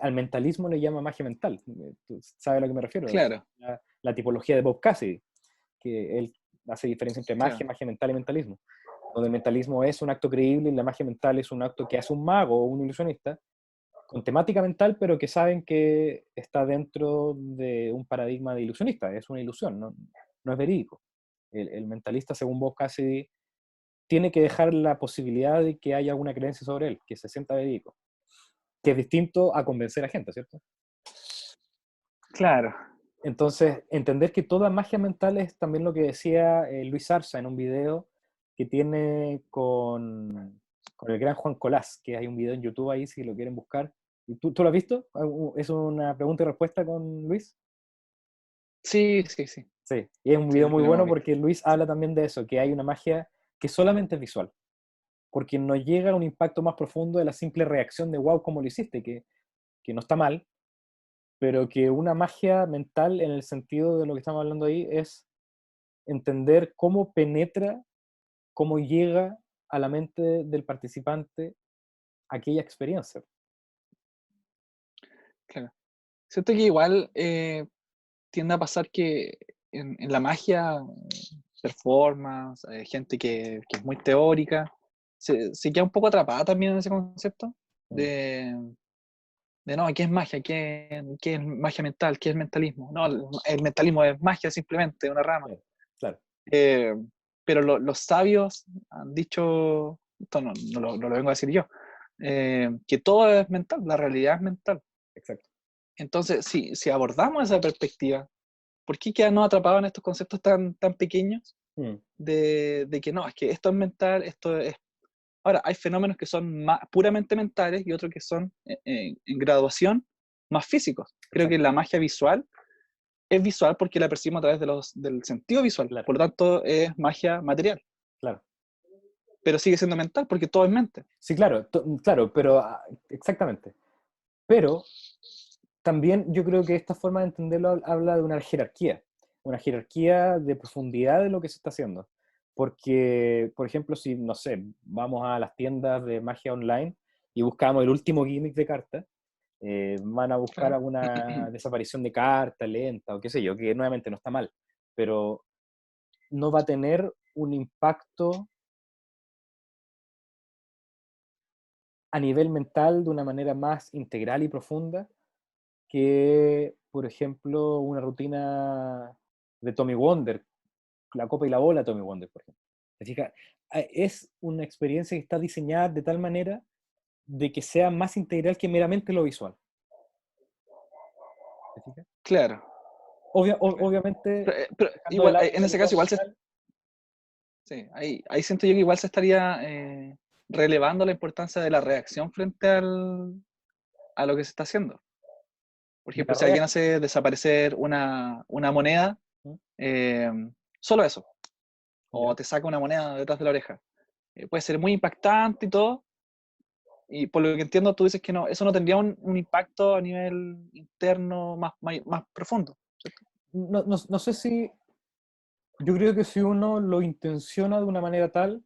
al mentalismo le llama magia mental. ¿Tú sabes a lo que me refiero? claro, La tipología de Bob Cassidy, que él hace diferencia entre magia, claro, magia mental y mentalismo. Donde el mentalismo es un acto creíble y la magia mental es un acto que hace un mago o un ilusionista con temática mental, pero que saben que está dentro de un paradigma de ilusionista, es una ilusión, no es verídico. El mentalista, según Bob Cassidy, tiene que dejar la posibilidad de que haya alguna creencia sobre él, que se sienta verídico, que es distinto a convencer a gente, ¿cierto? claro. Entonces, entender que toda magia mental es también lo que decía Luis Arza en un video que tiene con el gran Juan Colás, que hay un video en YouTube ahí si lo quieren buscar. ¿Y tú lo has visto? ¿Es una pregunta y respuesta con Luis? Sí, sí, sí, Sí, y es un sí, video muy lo hemos bueno visto. porque Luis habla también de eso, que hay una magia que solamente es visual, porque no llega a un impacto más profundo de la simple reacción de wow, cómo lo hiciste, que no está mal, pero que una magia mental en el sentido de lo que estamos hablando ahí es entender cómo penetra, cómo llega a la mente del participante aquella experiencia. Claro. Siento que igual tiende a pasar que en la magia, performance, gente que es muy teórica, se queda un poco atrapada también en ese concepto Mm, de, de no, ¿qué es magia? ¿Qué es magia mental? ¿Qué es mentalismo? No, el mentalismo es magia simplemente, una rama. sí, claro, Eh, pero los sabios han dicho, esto no lo vengo a decir yo, que todo es mental, la realidad es mental. exacto. Entonces, si abordamos esa perspectiva, ¿por qué quedarnos atrapados en estos conceptos tan pequeños Mm, de que no, es que esto es mental, esto es... Ahora, hay fenómenos que son puramente mentales y otros que son en graduación más físicos. Creo que exacto, la magia visual es visual porque la percibimos a través del sentido visual, claro, por lo tanto es magia material, claro. pero sigue siendo mental porque todo es mente. Sí, claro, claro, pero exactamente. Pero también yo creo que esta forma de entenderlo habla de una jerarquía de profundidad de lo que se está haciendo. Porque, por ejemplo, si, no sé, vamos a las tiendas de magia online y buscamos el último gimmick de carta, van a buscar Claro. alguna desaparición de carta lenta o qué sé yo, que nuevamente no está mal, pero no va a tener un impacto a nivel mental de una manera más integral y profunda que, por ejemplo, una rutina de Tommy Wonder, la copa y la bola de Tommy Wonder, por ejemplo. ¿Te fijas? Es una experiencia que está diseñada de tal manera de que sea más integral que meramente lo visual. ¿Te fijas? Claro, claro. Obviamente, Pero dejando de igual, lado en el ese caso, lado igual mental, sí, ahí siento yo que igual se estaría relevando la importancia de la reacción frente a lo que se está haciendo. Por de ejemplo, la si alguien reacción. hace desaparecer una moneda, eh, solo eso, o ¿Ya? te saca una moneda detrás de la oreja, puede ser muy impactante y todo, Y por lo que entiendo, tú dices que no, eso no tendría un impacto a nivel interno más profundo, ¿cierto? No sé si, yo creo que si uno lo intenciona de una manera tal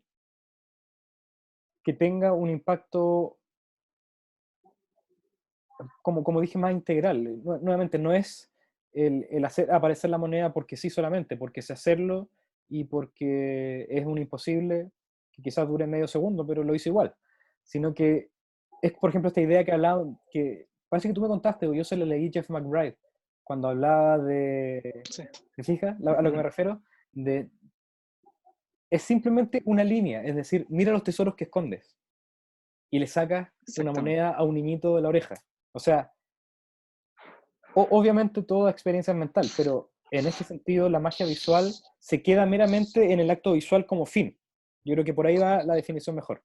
que tenga un impacto, como dije, más integral. Nuevamente, no es el hacer aparecer la moneda porque sí solamente, porque sé hacerlo y porque es un imposible que quizás dure medio segundo, pero lo hice igual. Sino que es, por ejemplo, esta idea que hablaba, que parece que tú me contaste, o yo se lo leí Jeff McBride, cuando hablaba de, Sí. ¿te fijas a lo que me Ujú. refiero? Es simplemente una línea, es decir, mira los tesoros que escondes y le sacas una Exactamente. moneda a un niñito de la oreja. O sea, obviamente toda experiencia es mental, pero en este sentido la magia visual se queda meramente en el acto visual como fin. Yo creo que por ahí va la definición mejor.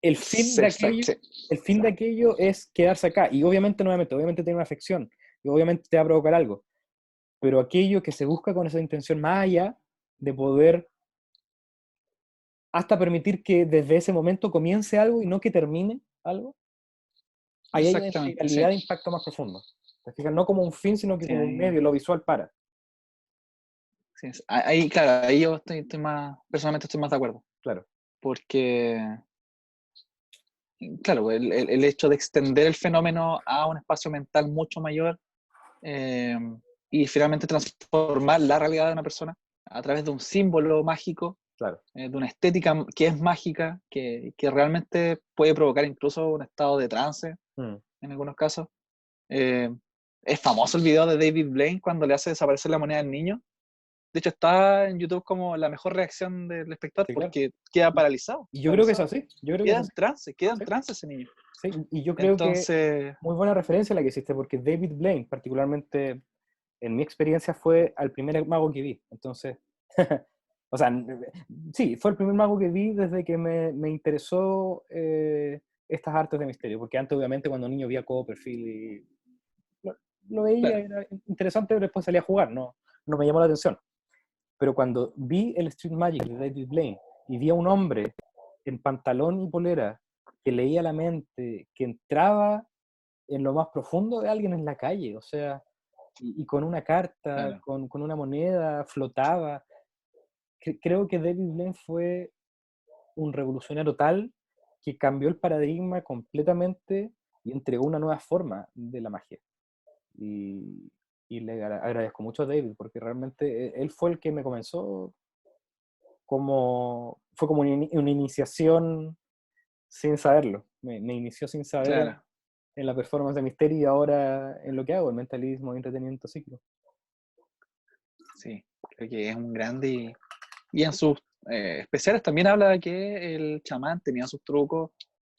El fin Sí, de exacto, aquello, sí. el fin de aquello es quedarse acá. Y obviamente, nuevamente, obviamente tiene una afección. Y obviamente te va a provocar algo. Pero aquello que se busca con esa intención más allá de poder hasta permitir que desde ese momento comience algo y no que termine algo, ahí hay una Exactamente, sí. integralidad de impacto más profundo. ¿Te fijas? No como un fin, sino que Sí, como un medio, lo visual para. sí, ahí, claro, ahí yo estoy más, personalmente estoy más de acuerdo, Claro. porque, claro, el hecho de extender el fenómeno a un espacio mental mucho mayor eh, y finalmente transformar la realidad de una persona a través de un símbolo mágico, Claro. de una estética que es mágica, que realmente puede provocar incluso un estado de trance Mm. en algunos casos. Eh, es famoso el video de David Blaine cuando le hace desaparecer la moneda al niño. De hecho, está en YouTube como la mejor reacción del espectador Sí, claro. porque queda Y, paralizado, y yo creo que es paralizado. así. Yo creo que es así. Queda en Sí, trance ese niño. sí. Y yo creo que Entonces, muy buena referencia la que hiciste, porque David Blaine, particularmente en mi experiencia, fue el primer mago que vi. Entonces, o sea, sí, fue el primer mago que vi desde que me interesó estas artes de misterio, porque antes, obviamente, cuando niño vi a Copperfield y lo, lo veía, claro, era interesante, pero después salía a jugar, no me llamó la atención. Pero cuando vi el Street Magic de David Blaine y vi a un hombre en pantalón y polera que leía la mente, que entraba en lo más profundo de alguien en la calle, o sea, y con una carta, claro, con una moneda, flotaba. Creo que David Blaine fue un revolucionario tal que cambió el paradigma completamente y entregó una nueva forma de la magia. Y, y le agradezco mucho a David, porque realmente él fue el que me comenzó fue como una iniciación sin saberlo. Me inició sin saber claro. en la performance de misterio y ahora en lo que hago, el mentalismo y entretenimiento psíquico. Sí, creo que es un grande y en sus especiales también habla de que el chamán tenía sus trucos,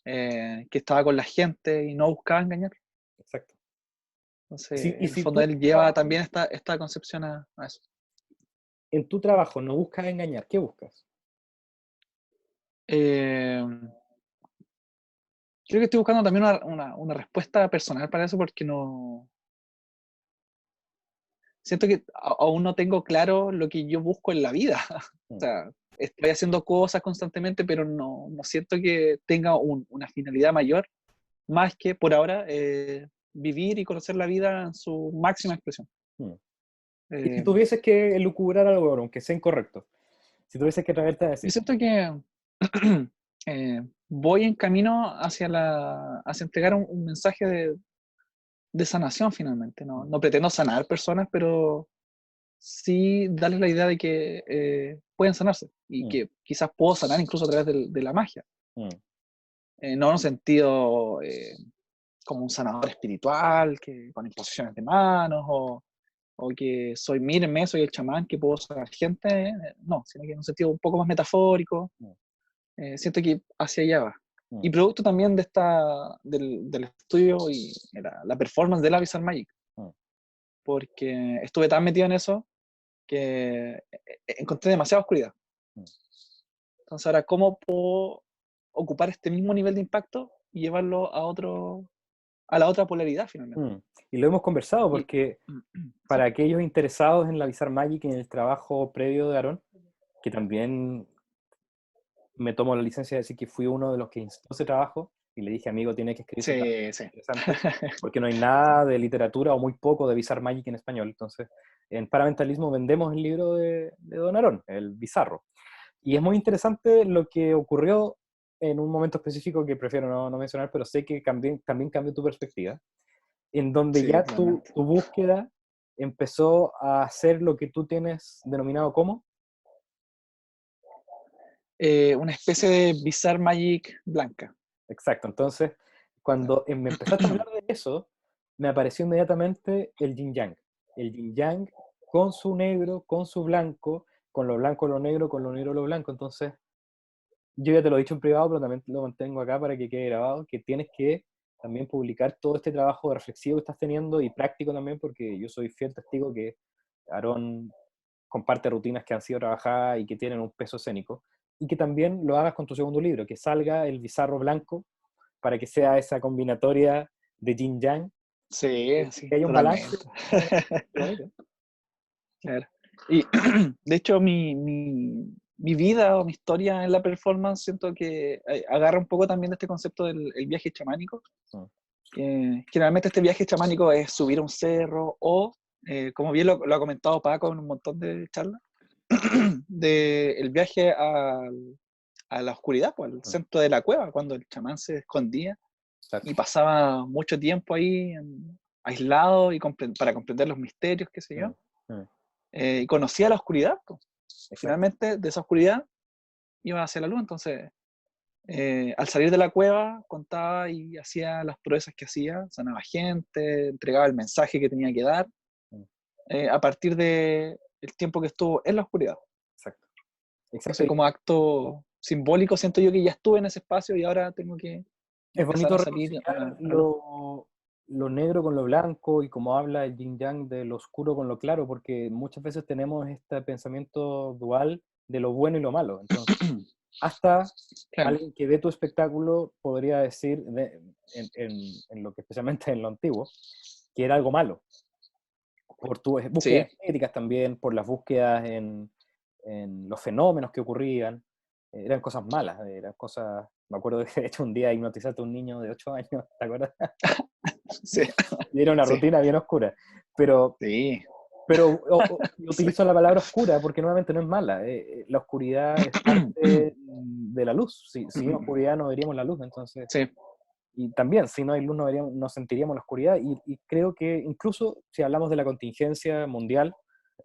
que estaba con la gente y no buscaba engañar. Exacto. Entonces, Y en el si fondo tú él lleva también esta concepción a eso. en tu trabajo no buscas engañar, ¿qué buscas? Eh, Creo que estoy buscando también una respuesta personal para eso porque no siento que aún no tengo claro lo que yo busco en la vida. O Mm. sea, estoy haciendo cosas constantemente, pero no siento que tenga una finalidad mayor más que por ahora vivir y conocer la vida en su máxima expresión. Mm. Y si Eh, tuvieses que elucubrar algo, aunque sea incorrecto, si tuvieses que atreverte a yo decir, siento que voy en camino hacia entregar un mensaje de sanación finalmente. mm, No pretendo sanar personas, pero sí darles la idea de que pueden sanarse y mm, que quizás puedo sanar incluso a través de la magia. mm, No en un sentido como un sanador espiritual, que con imposiciones de manos o que soy, mírenme, soy el chamán que puedo sanar gente, no, sino que en un sentido un poco más metafórico, mm, siento que hacia allá va. mm, Y producto también del estudio y la performance de la Visual Magic, mm, porque estuve tan metido en eso que encontré demasiada oscuridad. mm, Entonces ahora, ¿cómo puedo ocupar este mismo nivel de impacto y llevarlo a la otra polaridad finalmente? mm. Y lo hemos conversado Y, porque sí, para aquellos interesados en la Bizarre Magic y en el trabajo previo de Aaron, que también me tomo la licencia de decir que fui uno de los que instó ese trabajo, y le dije, amigo, tiene que escribirse algo Sí, sí. interesante, porque no hay nada de literatura o muy poco de Bizarre Magic en español. Entonces, en Paramentalismo vendemos el libro de Don Aarón, el Bizarro. Y es muy interesante lo que ocurrió en un momento específico que prefiero no mencionar, pero sé que también cambió tu perspectiva, en donde Sí, ya tu, totalmente. tu búsqueda empezó a hacer lo que tú tienes denominado como. Una especie de Bizarre Magic blanca. Exacto, entonces cuando me empezaste a hablar de eso, me apareció inmediatamente el yin yang. El yin yang con su negro, con su blanco, con lo blanco lo negro, con lo negro lo blanco. Entonces, yo ya te lo he dicho en privado, pero también lo mantengo acá para que quede grabado, que tienes que también publicar todo este trabajo reflexivo que estás teniendo y práctico también, porque yo soy fiel testigo que Aarón comparte rutinas que han sido trabajadas y que tienen un peso escénico, y que también lo hagas con tu segundo libro, que salga el bizarro blanco para que sea esa combinatoria de yin yang, Sí, que sí, haya un balance totalmente. bonito. Claro. Y de hecho, mi vida o mi historia en la performance siento que agarra un poco también de este concepto del el viaje chamánico. Mm, Generalmente este viaje chamánico es subir a un cerro o, como bien lo ha comentado Paco en un montón de charlas, de el viaje a la oscuridad, pues, al mm, centro de la cueva, cuando el chamán se escondía y exacto. pasaba mucho tiempo ahí aislado y para comprender los misterios, qué sé yo, Mm, mm, y conocía la oscuridad, pues. exacto. Finalmente, de esa oscuridad iba hacia la luz, entonces, al salir de la cueva, contaba y hacía las proezas que hacía, sanaba gente, entregaba el mensaje que tenía que dar, Mm, a partir de el tiempo que estuvo en la oscuridad. exacto. Exacto. Entonces, como acto simbólico, siento yo que ya estuve en ese espacio y ahora tengo que Es empezar bonito a salir reconciliar a la luz. lo negro con lo blanco y como habla el yin yang de lo oscuro con lo claro, porque muchas veces tenemos este pensamiento dual de lo bueno y lo malo. Entonces, hasta Claro, alguien que ve tu espectáculo podría decir, en lo que especialmente en lo antiguo, que era algo malo, por tus sí, búsquedas estéticas también, por las búsquedas en los fenómenos que ocurrían, eran cosas malas, eran cosas, me acuerdo que de hecho un día hipnotizaste a un niño de 8 años, ¿te acuerdas? sí, Y era una sí, rutina bien oscura, pero, sí. y Sí, utilizo la palabra oscura porque nuevamente no es mala, la oscuridad es parte de la luz, sin oscuridad no veríamos la luz, entonces sí, y también, si no hay luz, no sentiríamos la oscuridad. Y creo que incluso si hablamos de la contingencia mundial,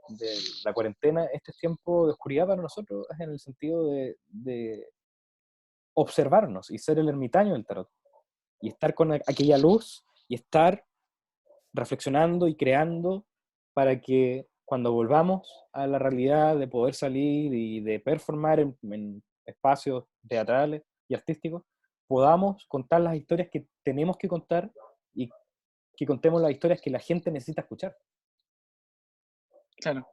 de la cuarentena, este tiempo de oscuridad para nosotros es en el sentido de observarnos y ser el ermitaño del tarot. Y estar con aquella luz y estar reflexionando y creando para que cuando volvamos a la realidad de poder salir y de performar en espacios teatrales y artísticos, podamos contar las historias que tenemos que contar y que contemos las historias que la gente necesita escuchar. claro.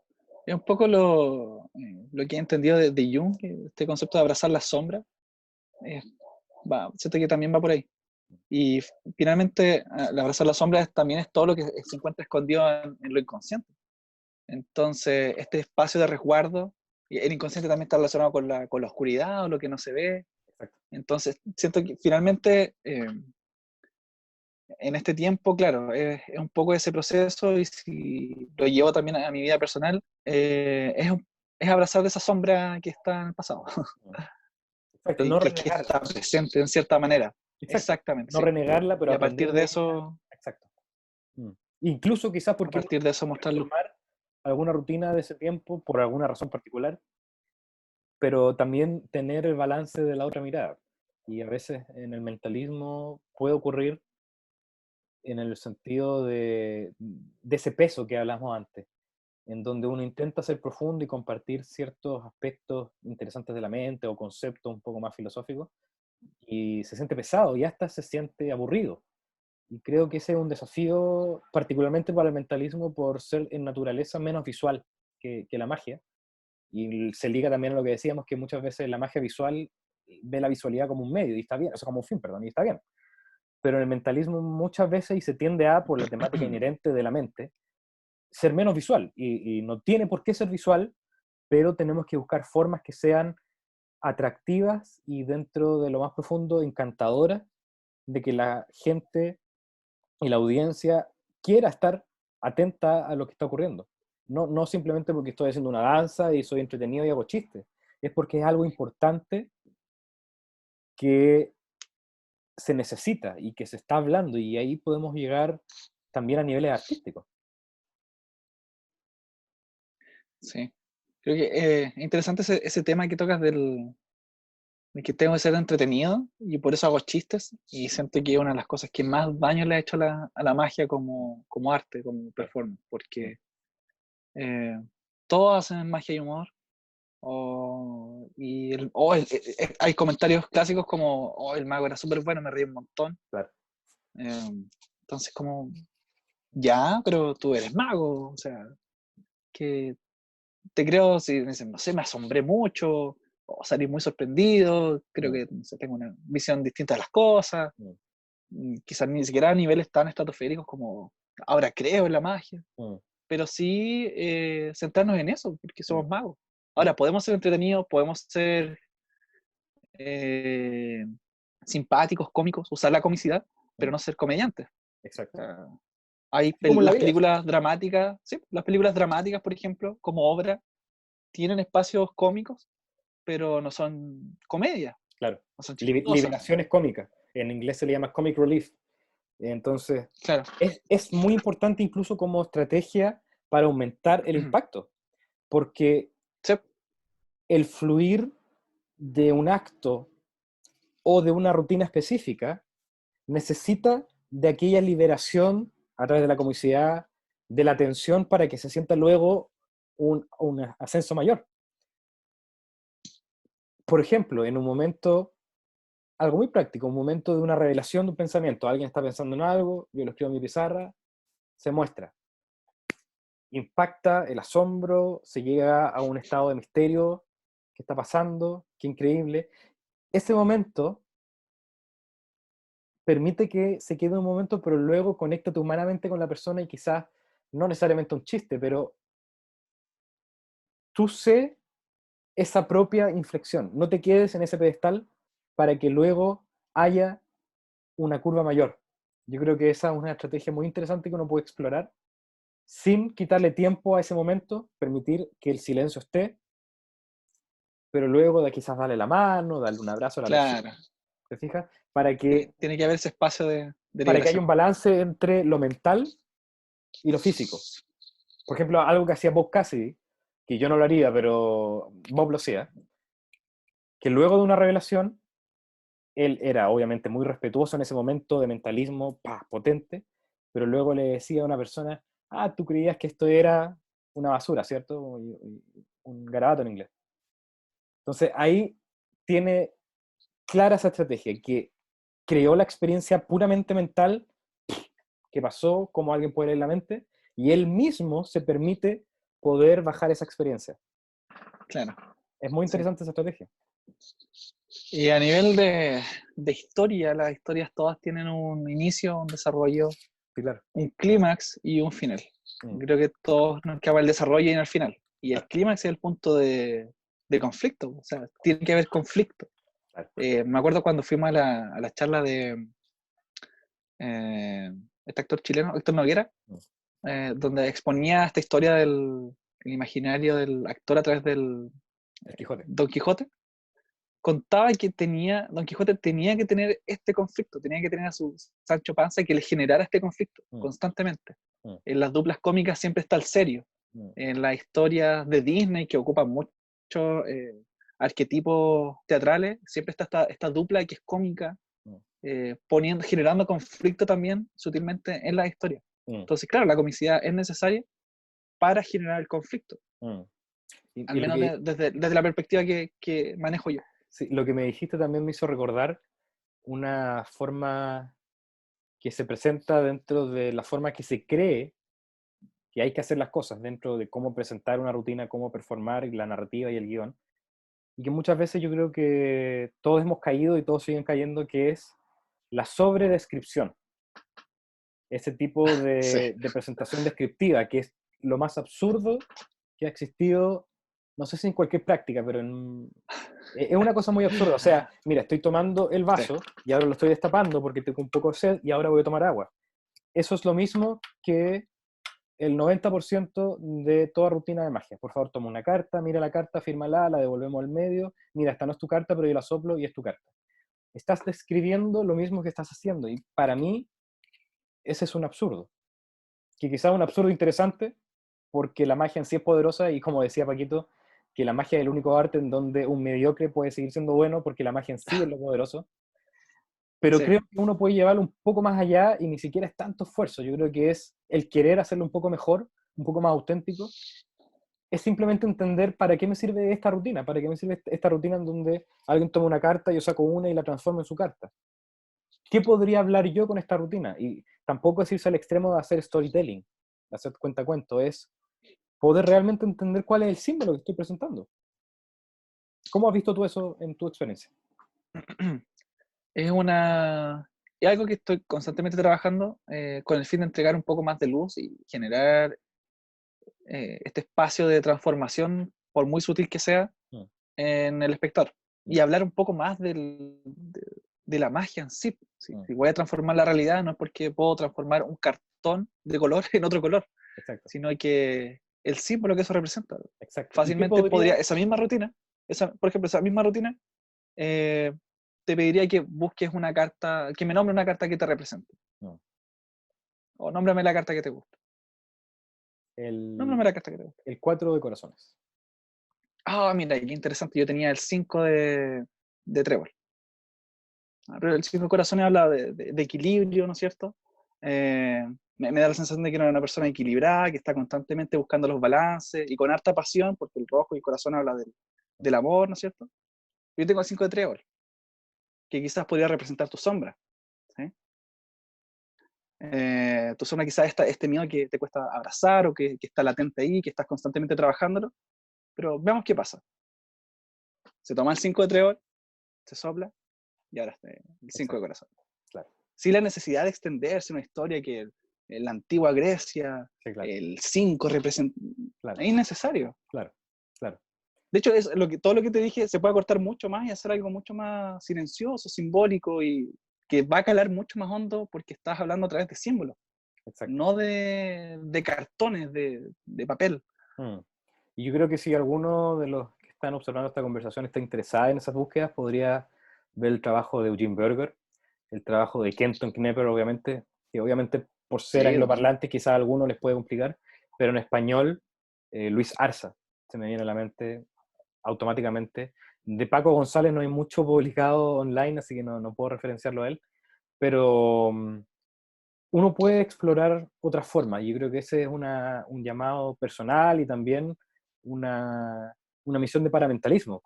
Es un poco lo que he entendido de Jung, que este concepto de abrazar la sombra, eh, siento que también va por ahí. Y finalmente, el abrazar la sombra también es todo lo que se encuentra escondido en lo inconsciente. Entonces, este espacio de resguardo, y el inconsciente también está relacionado con la oscuridad o lo que no se ve. Exacto. Entonces, siento que finalmente, en este tiempo, claro, es un poco ese proceso y si lo llevo también a mi vida personal, es abrazar esa sombra que está en el pasado, Exacto, y no que renegarla. está presente en cierta manera. Exacto, Exactamente, no sí. renegarla, pero Y a aprender partir de de ella. eso, Exacto. Mm. Incluso quizás, a ¿por qué no partir de eso mostrarlo. transformar alguna rutina de ese tiempo por alguna razón particular? Pero también tener el balance de la otra mirada. Y a veces en el mentalismo puede ocurrir en el sentido de ese peso que hablamos antes, en donde uno intenta ser profundo y compartir ciertos aspectos interesantes de la mente o conceptos un poco más filosóficos, y se siente pesado y hasta se siente aburrido. Y creo que ese es un desafío particularmente para el mentalismo por ser en naturaleza menos visual que la magia. Y se liga también a lo que decíamos, que muchas veces la magia visual ve la visualidad como un medio, y está bien, o sea, como un fin, perdón, y está bien. Pero en el mentalismo muchas veces, y se tiende a, por la temática inherente de la mente, ser menos visual. Y no tiene por qué ser visual, pero tenemos que buscar formas que sean atractivas y dentro de lo más profundo encantadoras de que la gente y la audiencia quiera estar atenta a lo que está ocurriendo. No simplemente porque estoy haciendo una danza y soy entretenido y hago chistes, es porque es algo importante que se necesita y que se está hablando, y ahí podemos llegar también a niveles artísticos. Sí. Creo que es interesante ese tema que tocas de que tengo que ser entretenido y por eso hago chistes y siento que es una de las cosas que más daño le ha hecho a la magia como arte, como performance, porque eh, todos hacen magia y humor. Hay comentarios clásicos como, oh, el mago era súper bueno, me reí un montón. Claro. Eh, entonces, como, ya, pero tú eres mago, o sea, que te creo si me dicen, no sé, me asombré mucho, o salí muy sorprendido, creo Mm, que no sé, tengo una visión distinta de las cosas, mm, quizás ni siquiera a niveles tan estratosféricos como ahora creo en la magia, mm, pero sí centrarnos en eso, porque mm, somos magos. mm. Ahora, podemos ser entretenidos, podemos ser eh, simpáticos, cómicos, usar la comicidad, pero Mm. no ser comediantes. Exacto. Eh, hay Así como en la las vida. películas dramáticas, sí, las películas dramáticas, por ejemplo, como obra, tienen espacios cómicos, pero no son comedias, Claro. no son chistosas. Liberaciones cómicas. En inglés se le llama comic relief. Entonces, Claro. es muy importante incluso como estrategia para aumentar el impacto, porque Sí, el fluir de un acto o de una rutina específica necesita de aquella liberación a través de la comicidad, de la tensión, para que se sienta luego un ascenso mayor. Por ejemplo, en un momento, algo muy práctico, un momento de una revelación de un pensamiento, alguien está pensando en algo, yo lo escribo en mi pizarra, se muestra, impacta el asombro, se llega a un estado de misterio, ¿qué está pasando? Qué increíble. Ese momento permite que se quede un momento, pero luego conéctate humanamente con la persona y quizás no necesariamente un chiste, pero tú sé esa propia inflexión. No te quedes en ese pedestal para que luego haya una curva mayor. Yo creo que esa es una estrategia muy interesante que uno puede explorar sin quitarle tiempo a ese momento, permitir que el silencio esté, pero luego de quizás darle la mano, darle un abrazo a la persona, claro. ¿te fijas? Para Tiene que haber ese espacio de que haya liberación. un balance entre lo mental y lo físico. Por ejemplo, algo que hacía Bob Cassidy, que yo no lo haría, pero Bob lo hacía, que luego de una revelación, él era obviamente muy respetuoso en ese momento de mentalismo potente, pero luego le decía a una persona, ah, tú creías que esto era una basura, ¿cierto? Un garabato en inglés. Entonces ahí tiene clara esa estrategia, que creó la experiencia puramente mental, que pasó, como alguien puede leer la mente, y él mismo se permite poder bajar esa experiencia. Claro. Es muy Sí. interesante esa estrategia. Y a nivel de historia, las historias todas tienen un inicio, un desarrollo, Sí, claro. un clímax y un final. Mm, Creo que todos nos queda el desarrollo y en el final. Y el claro, clímax es el punto de conflicto, o sea, tiene que haber conflicto. claro. Me acuerdo cuando fuimos a la charla de eh, este actor chileno, Héctor Noguera, Mm. donde exponía esta historia del el imaginario del actor a través del El Quijote. Don Quijote. Contaba que Don Quijote tenía que tener este conflicto, tenía que tener a su Sancho Panza que le generara este conflicto Mm, constantemente. mm, En las duplas cómicas siempre está el serio. mm, En las historias de Disney que ocupan muchos arquetipos teatrales, siempre está esta dupla que es cómica, mm, generando conflicto también sutilmente en la historia. mm, Entonces, claro, la comicidad es necesaria para generar el conflicto, mm. al Y lo menos que, desde la perspectiva que manejo yo. sí, lo que me dijiste también me hizo recordar una forma que se presenta dentro de la forma que se cree que hay que hacer las cosas, dentro de cómo presentar una rutina, cómo performar, y la narrativa y el guión. Y que muchas veces yo creo que todos hemos caído y todos siguen cayendo, que es la sobredescripción. Ese tipo Sí, de presentación descriptiva, que es lo más absurdo que ha existido, no sé si en cualquier práctica, pero Es una cosa muy absurda. O sea, mira, estoy tomando el Sí, vaso y ahora lo estoy destapando porque tengo un poco de sed y ahora voy a tomar agua. Eso es lo mismo que el 90% de toda rutina de magia. Por favor, toma una carta, mira la carta, fírmala, la devolvemos al medio. Mira, esta no es tu carta, pero yo la soplo y es tu carta. Estás describiendo lo mismo que estás haciendo. Y para mí, ese es un absurdo. Que quizás es un absurdo interesante, porque la magia en sí es poderosa y como decía Paquito, que la magia es el único arte en donde un mediocre puede seguir siendo bueno, porque la magia en sí es lo poderoso. Pero sí, creo que uno puede llevarlo un poco más allá y ni siquiera es tanto esfuerzo. Yo creo que es el querer hacerlo un poco mejor, un poco más auténtico. Es simplemente entender para qué me sirve esta rutina, para qué me sirve esta rutina en donde alguien toma una carta, yo saco una y la transformo en su carta. ¿Qué podría hablar yo con esta rutina? Y tampoco es irse al extremo de hacer storytelling, de hacer cuenta-cuento, es poder realmente entender cuál es el símbolo que estoy presentando. ¿Cómo has visto tú eso en tu experiencia? es una... Es algo que estoy constantemente trabajando con el fin de entregar un poco más de luz y generar este espacio de transformación, por muy sutil que sea, Mm, en el espectador. Y mm, hablar un poco más de la magia en sí. mm. Si voy a transformar la realidad, no es porque puedo transformar un cartón de color en otro color, Exacto, sino que el símbolo que eso representa. exacto. ¿Y qué Fácilmente podría, podría? esa misma rutina, por ejemplo, esa misma rutina, eh, te pediría que busques una carta, que me nombre una carta que te represente. No, O nómbrame la carta que te gusta. Nómbrame el, la carta que te gusta. el 4 de corazones. Ah, mira, qué interesante. Yo tenía el 5 de trébol. Pero el 5 de corazones habla de equilibrio, ¿no es cierto? Me da la sensación de que era una persona equilibrada, que está constantemente buscando los balances y con harta pasión, porque el rojo y el corazón habla del amor, ¿no es cierto? Yo tengo el 5 de trébol, que quizás podría representar tu sombra, ¿sí? Tu sombra quizás este miedo que te cuesta abrazar o que está latente ahí, que estás constantemente trabajándolo, pero veamos qué pasa. Se toma el 5 de trébol, se sopla y ahora está el 5 de Exacto, corazón. claro. Sí, la necesidad de extenderse una historia que en la antigua Grecia, Sí, claro, el 5 representa... claro, Es innecesario. claro, claro. De hecho, todo lo que te dije se puede acortar mucho más y hacer algo mucho más silencioso, simbólico y que va a calar mucho más hondo porque estás hablando a través de símbolos, Exacto. no de cartones, de papel. Mm. Y yo creo que si alguno de los que están observando esta conversación está interesado en esas búsquedas, podría ver el trabajo de Eugene Berger, el trabajo de Kenton Knepper, obviamente, que obviamente por ser Sí, totalmente. angloparlantes quizás a algunos les puede complicar, pero en español, Luis Arza, se me viene a la mente automáticamente. De Paco González no hay mucho publicado online, así que no puedo referenciarlo a él, pero uno puede explorar otras formas. Yo creo que ese es un llamado personal y también una misión de paramentalismo,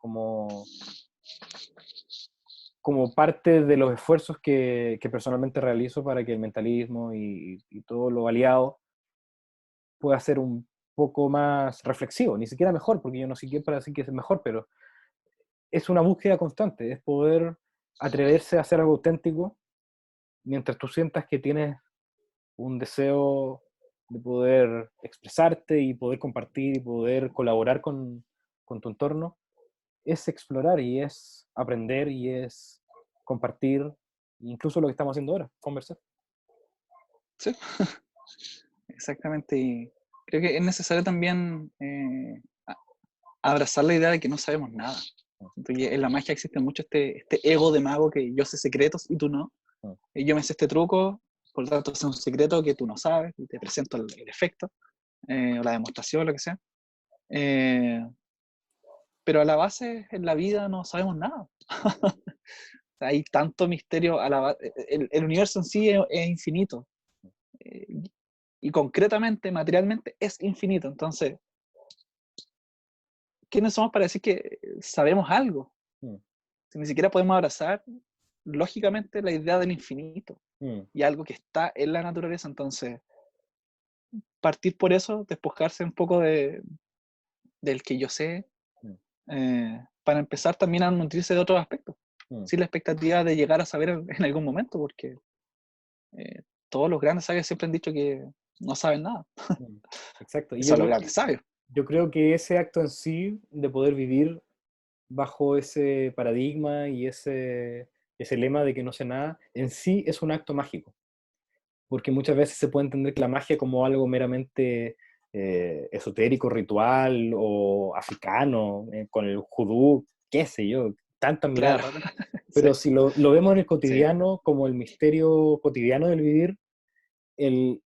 como parte de los esfuerzos que personalmente realizo para que el mentalismo y todo lo aliado pueda ser un poco más reflexivo, ni siquiera mejor, porque yo no sé qué para decir que es mejor, pero es una búsqueda constante, es poder atreverse a hacer algo auténtico mientras tú sientas que tienes un deseo de poder expresarte y poder compartir y poder colaborar con tu entorno, es explorar y es aprender y es compartir, incluso lo que estamos haciendo ahora, conversar. Sí, exactamente. Y creo que es necesario también abrazar la idea de que no sabemos nada. Porque en la magia existe mucho este ego de mago que yo sé secretos y tú no. Mm, Y yo me sé este truco, por lo tanto es un secreto que tú no sabes y te presento el efecto o la demostración, lo que sea. Eh, pero a la base, en la vida no sabemos nada. Hay tanto misterio, el universo en sí es infinito. Eh, y concretamente, materialmente, es infinito. Entonces, ¿quiénes somos para decir que sabemos algo? mm, Si ni siquiera podemos abrazar, lógicamente, la idea del infinito mm, y algo que está en la naturaleza. Entonces, partir por eso, despojarse un poco del que yo sé, mm, para empezar también a nutrirse de otros aspectos, mm, sin la expectativa de llegar a saber en algún momento, porque eh, todos los grandes sabios siempre han dicho que no saben nada. mm. Exacto. Y Eso son los grandes sabios. yo creo que ese acto en sí de poder vivir bajo ese paradigma y ese lema de que no sé nada, en sí es un acto mágico. Porque muchas veces se puede entender que la magia como algo meramente esotérico, ritual o africano, con el judú, qué sé yo, tantas miradas Claro, raras. sí, Pero si lo vemos en el sí, cotidiano, como el misterio cotidiano del vivir, el,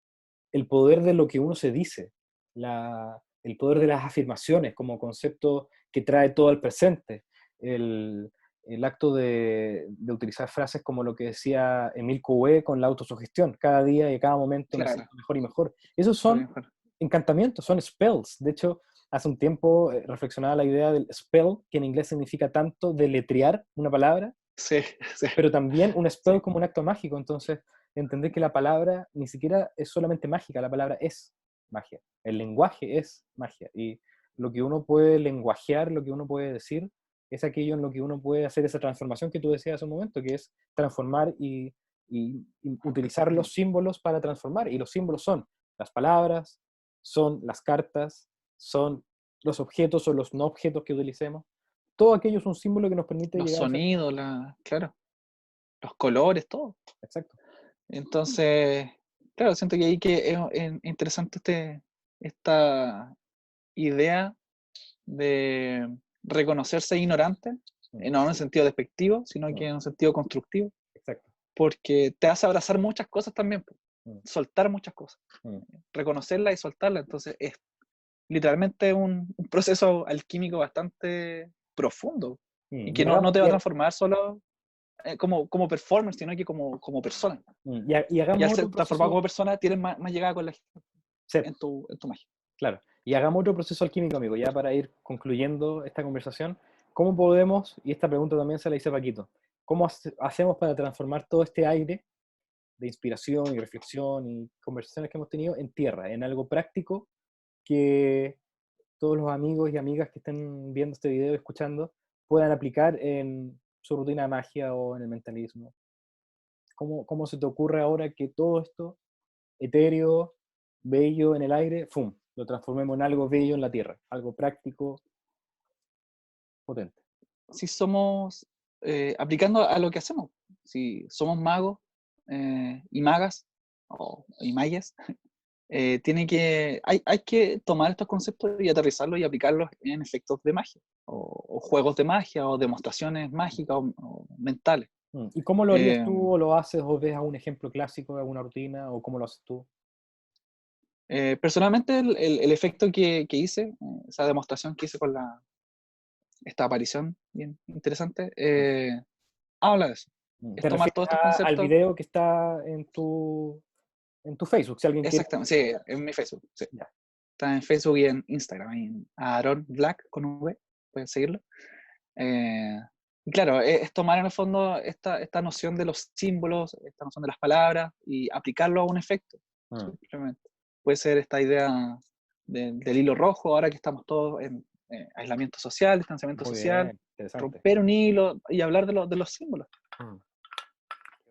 el poder de lo que uno se dice, el poder de las afirmaciones como concepto que trae todo al presente, el, el acto de utilizar frases como lo que decía Emile Coué con la autosugestión, cada día y a cada momento me claro. siento mejor y mejor. Esos Muy son mejor. encantamientos, son spells. De hecho, hace un tiempo reflexionaba la idea del spell, que en inglés significa tanto deletrear una palabra, Sí, sí, pero también un sí. spell como un acto mágico. Entonces, entender que la palabra ni siquiera es solamente mágica, la palabra es magia. El lenguaje es magia. Y lo que uno puede lenguajear, lo que uno puede decir, es aquello en lo que uno puede hacer esa transformación que tú decías hace un momento, que es transformar y utilizar los símbolos para transformar. Y los símbolos son las palabras, son las cartas, son los objetos o los no objetos que utilicemos. Todo aquello es un símbolo que nos permite Los llegar a ser. sonidos, claro, los colores, todo. Exacto. Entonces, claro, siento que ahí que es interesante esta idea de reconocerse ignorante, Mm, no en un sentido despectivo, sino que mm, en un sentido constructivo, exacto. porque te hace abrazar muchas cosas también, po, Mm, soltar muchas cosas, mm, reconocerlas y soltarlas. Entonces, es literalmente un proceso alquímico bastante profundo y mm. que no te va a transformar solo como performer, sino que como persona. Y Y al hagamos otro ser transformado proceso, como persona, tienes más llegada con la gente sí, en tu magia. claro, y hagamos otro proceso alquímico, amigo, ya para ir concluyendo esta conversación. ¿Cómo podemos, y esta pregunta también se la hice a Paquito, cómo hacemos para transformar todo este aire de inspiración y reflexión y conversaciones que hemos tenido en tierra, en algo práctico que todos los amigos y amigas que estén viendo este video y escuchando puedan aplicar en su rutina de magia o en el mentalismo? ¿Cómo se te ocurre ahora que todo esto etéreo, bello en el aire, ¡fum!, lo transformemos en algo bello en la tierra, algo práctico, potente? Si somos, aplicando a lo que hacemos, si somos magos y magas, y mayas, hay que tomar estos conceptos y aterrizarlos y aplicarlos en efectos de magia, o juegos de magia, o demostraciones mágicas o mentales. ¿Y cómo lo harías Eh, tú, o lo haces, o ves algún ejemplo clásico de alguna rutina, o cómo lo haces tú? Personalmente, el efecto que hice, esa demostración que hice con esta aparición bien interesante, habla de eso. Es ¿Te tomar refieres todos estos al conceptos. video que está en tu Facebook? Si alguien quiere... Exactamente, sí, en mi Facebook. Sí. Ya. Está en Facebook y en Instagram, ahí en Aaron Black con V, pueden seguirlo. Eh, y claro, es tomar en el fondo esta noción de los símbolos, esta noción de las palabras y aplicarlo a un efecto, Mm, simplemente. Puede ser esta idea del hilo rojo, ahora que estamos todos en aislamiento social, distanciamiento muy social, bien, interesante. romper un hilo y hablar de los símbolos. Mm, qué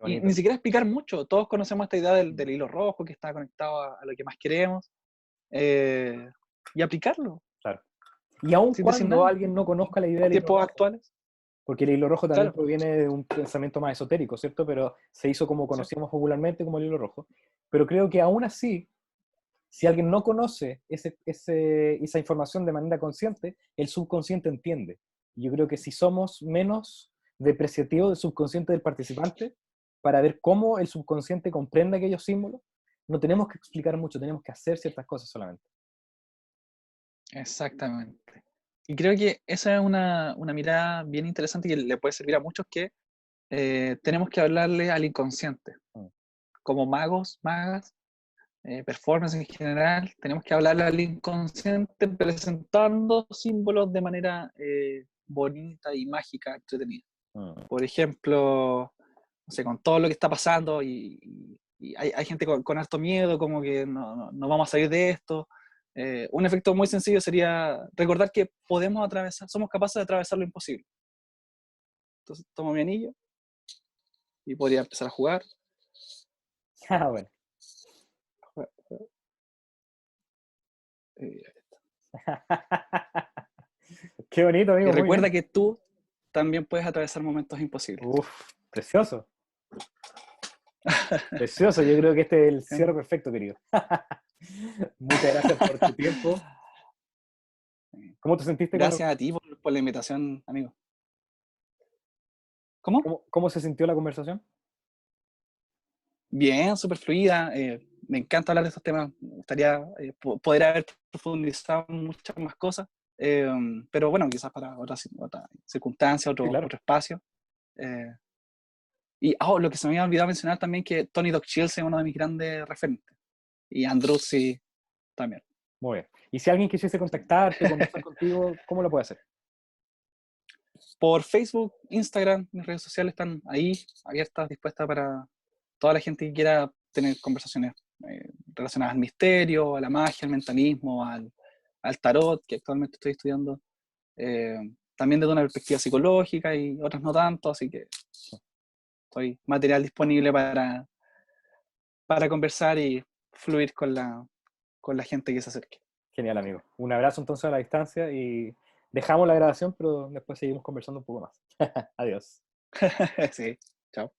Y bonito. ni siquiera explicar mucho, todos conocemos esta idea del, Mm, del hilo rojo que está conectado a lo que más queremos, eh, y aplicarlo, claro. Y aun sin decir cuando nada, alguien no conozca la idea en del hilo tiempos rojo, actuales, porque el hilo rojo también claro, proviene de un pensamiento más esotérico, ¿cierto? Pero se hizo como sí, conocíamos popularmente como el hilo rojo. Pero creo que aún así, si alguien no conoce esa información de manera consciente, el subconsciente entiende. Y yo creo que si somos menos depreciativos del subconsciente del participante, para ver cómo el subconsciente comprende aquellos símbolos, no tenemos que explicar mucho, tenemos que hacer ciertas cosas solamente. exactamente. Y creo que esa es una mirada bien interesante y le puede servir a muchos que tenemos que hablarle al inconsciente. Mm, Como magos, magas, performance en general, tenemos que hablarle al inconsciente presentando símbolos de manera bonita y mágica, entretenida. mm. Por ejemplo, no sé, con todo lo que está pasando y hay gente con harto miedo, como que no vamos a salir de esto. Un efecto muy sencillo sería recordar que podemos atravesar, somos capaces de atravesar lo imposible. Entonces tomo mi anillo y podría empezar a jugar. Ah, bueno. jugar, jugar, eh, Qué bonito, y amigo, muy recuerda bien. que tú también puedes atravesar momentos imposibles. Uf, precioso. Precioso, yo creo que este es el ¿Sí? cierre perfecto, querido. Muchas gracias por tu tiempo. ¿Cómo te sentiste Gracias a ti por la invitación, amigo. ¿Cómo? cómo se sintió la conversación? Bien, súper fluida. Me encanta hablar de estos temas. Me gustaría poder haber profundizado en muchas más cosas. eh, pero bueno, quizás para otra circunstancia, Sí, claro. otro espacio. Eh, lo que se me había olvidado mencionar también, que Tony Doc Shields es uno de mis grandes referentes. Y Andrussi también. Muy bien. Y si alguien quisiese Sí. contactarte, conversar contigo, ¿cómo lo puede hacer? Por Facebook, Instagram, mis redes sociales están ahí, abiertas, dispuestas para toda la gente que quiera tener conversaciones relacionadas al misterio, a la magia, al mentalismo, al tarot, que actualmente estoy estudiando. eh, También desde una perspectiva psicológica y otras no tanto, así que estoy material disponible para conversar y fluir con la gente que se acerque. Genial, amigo. Un abrazo entonces a la distancia y dejamos la grabación, pero después seguimos conversando un poco más. Adiós. Sí, chao.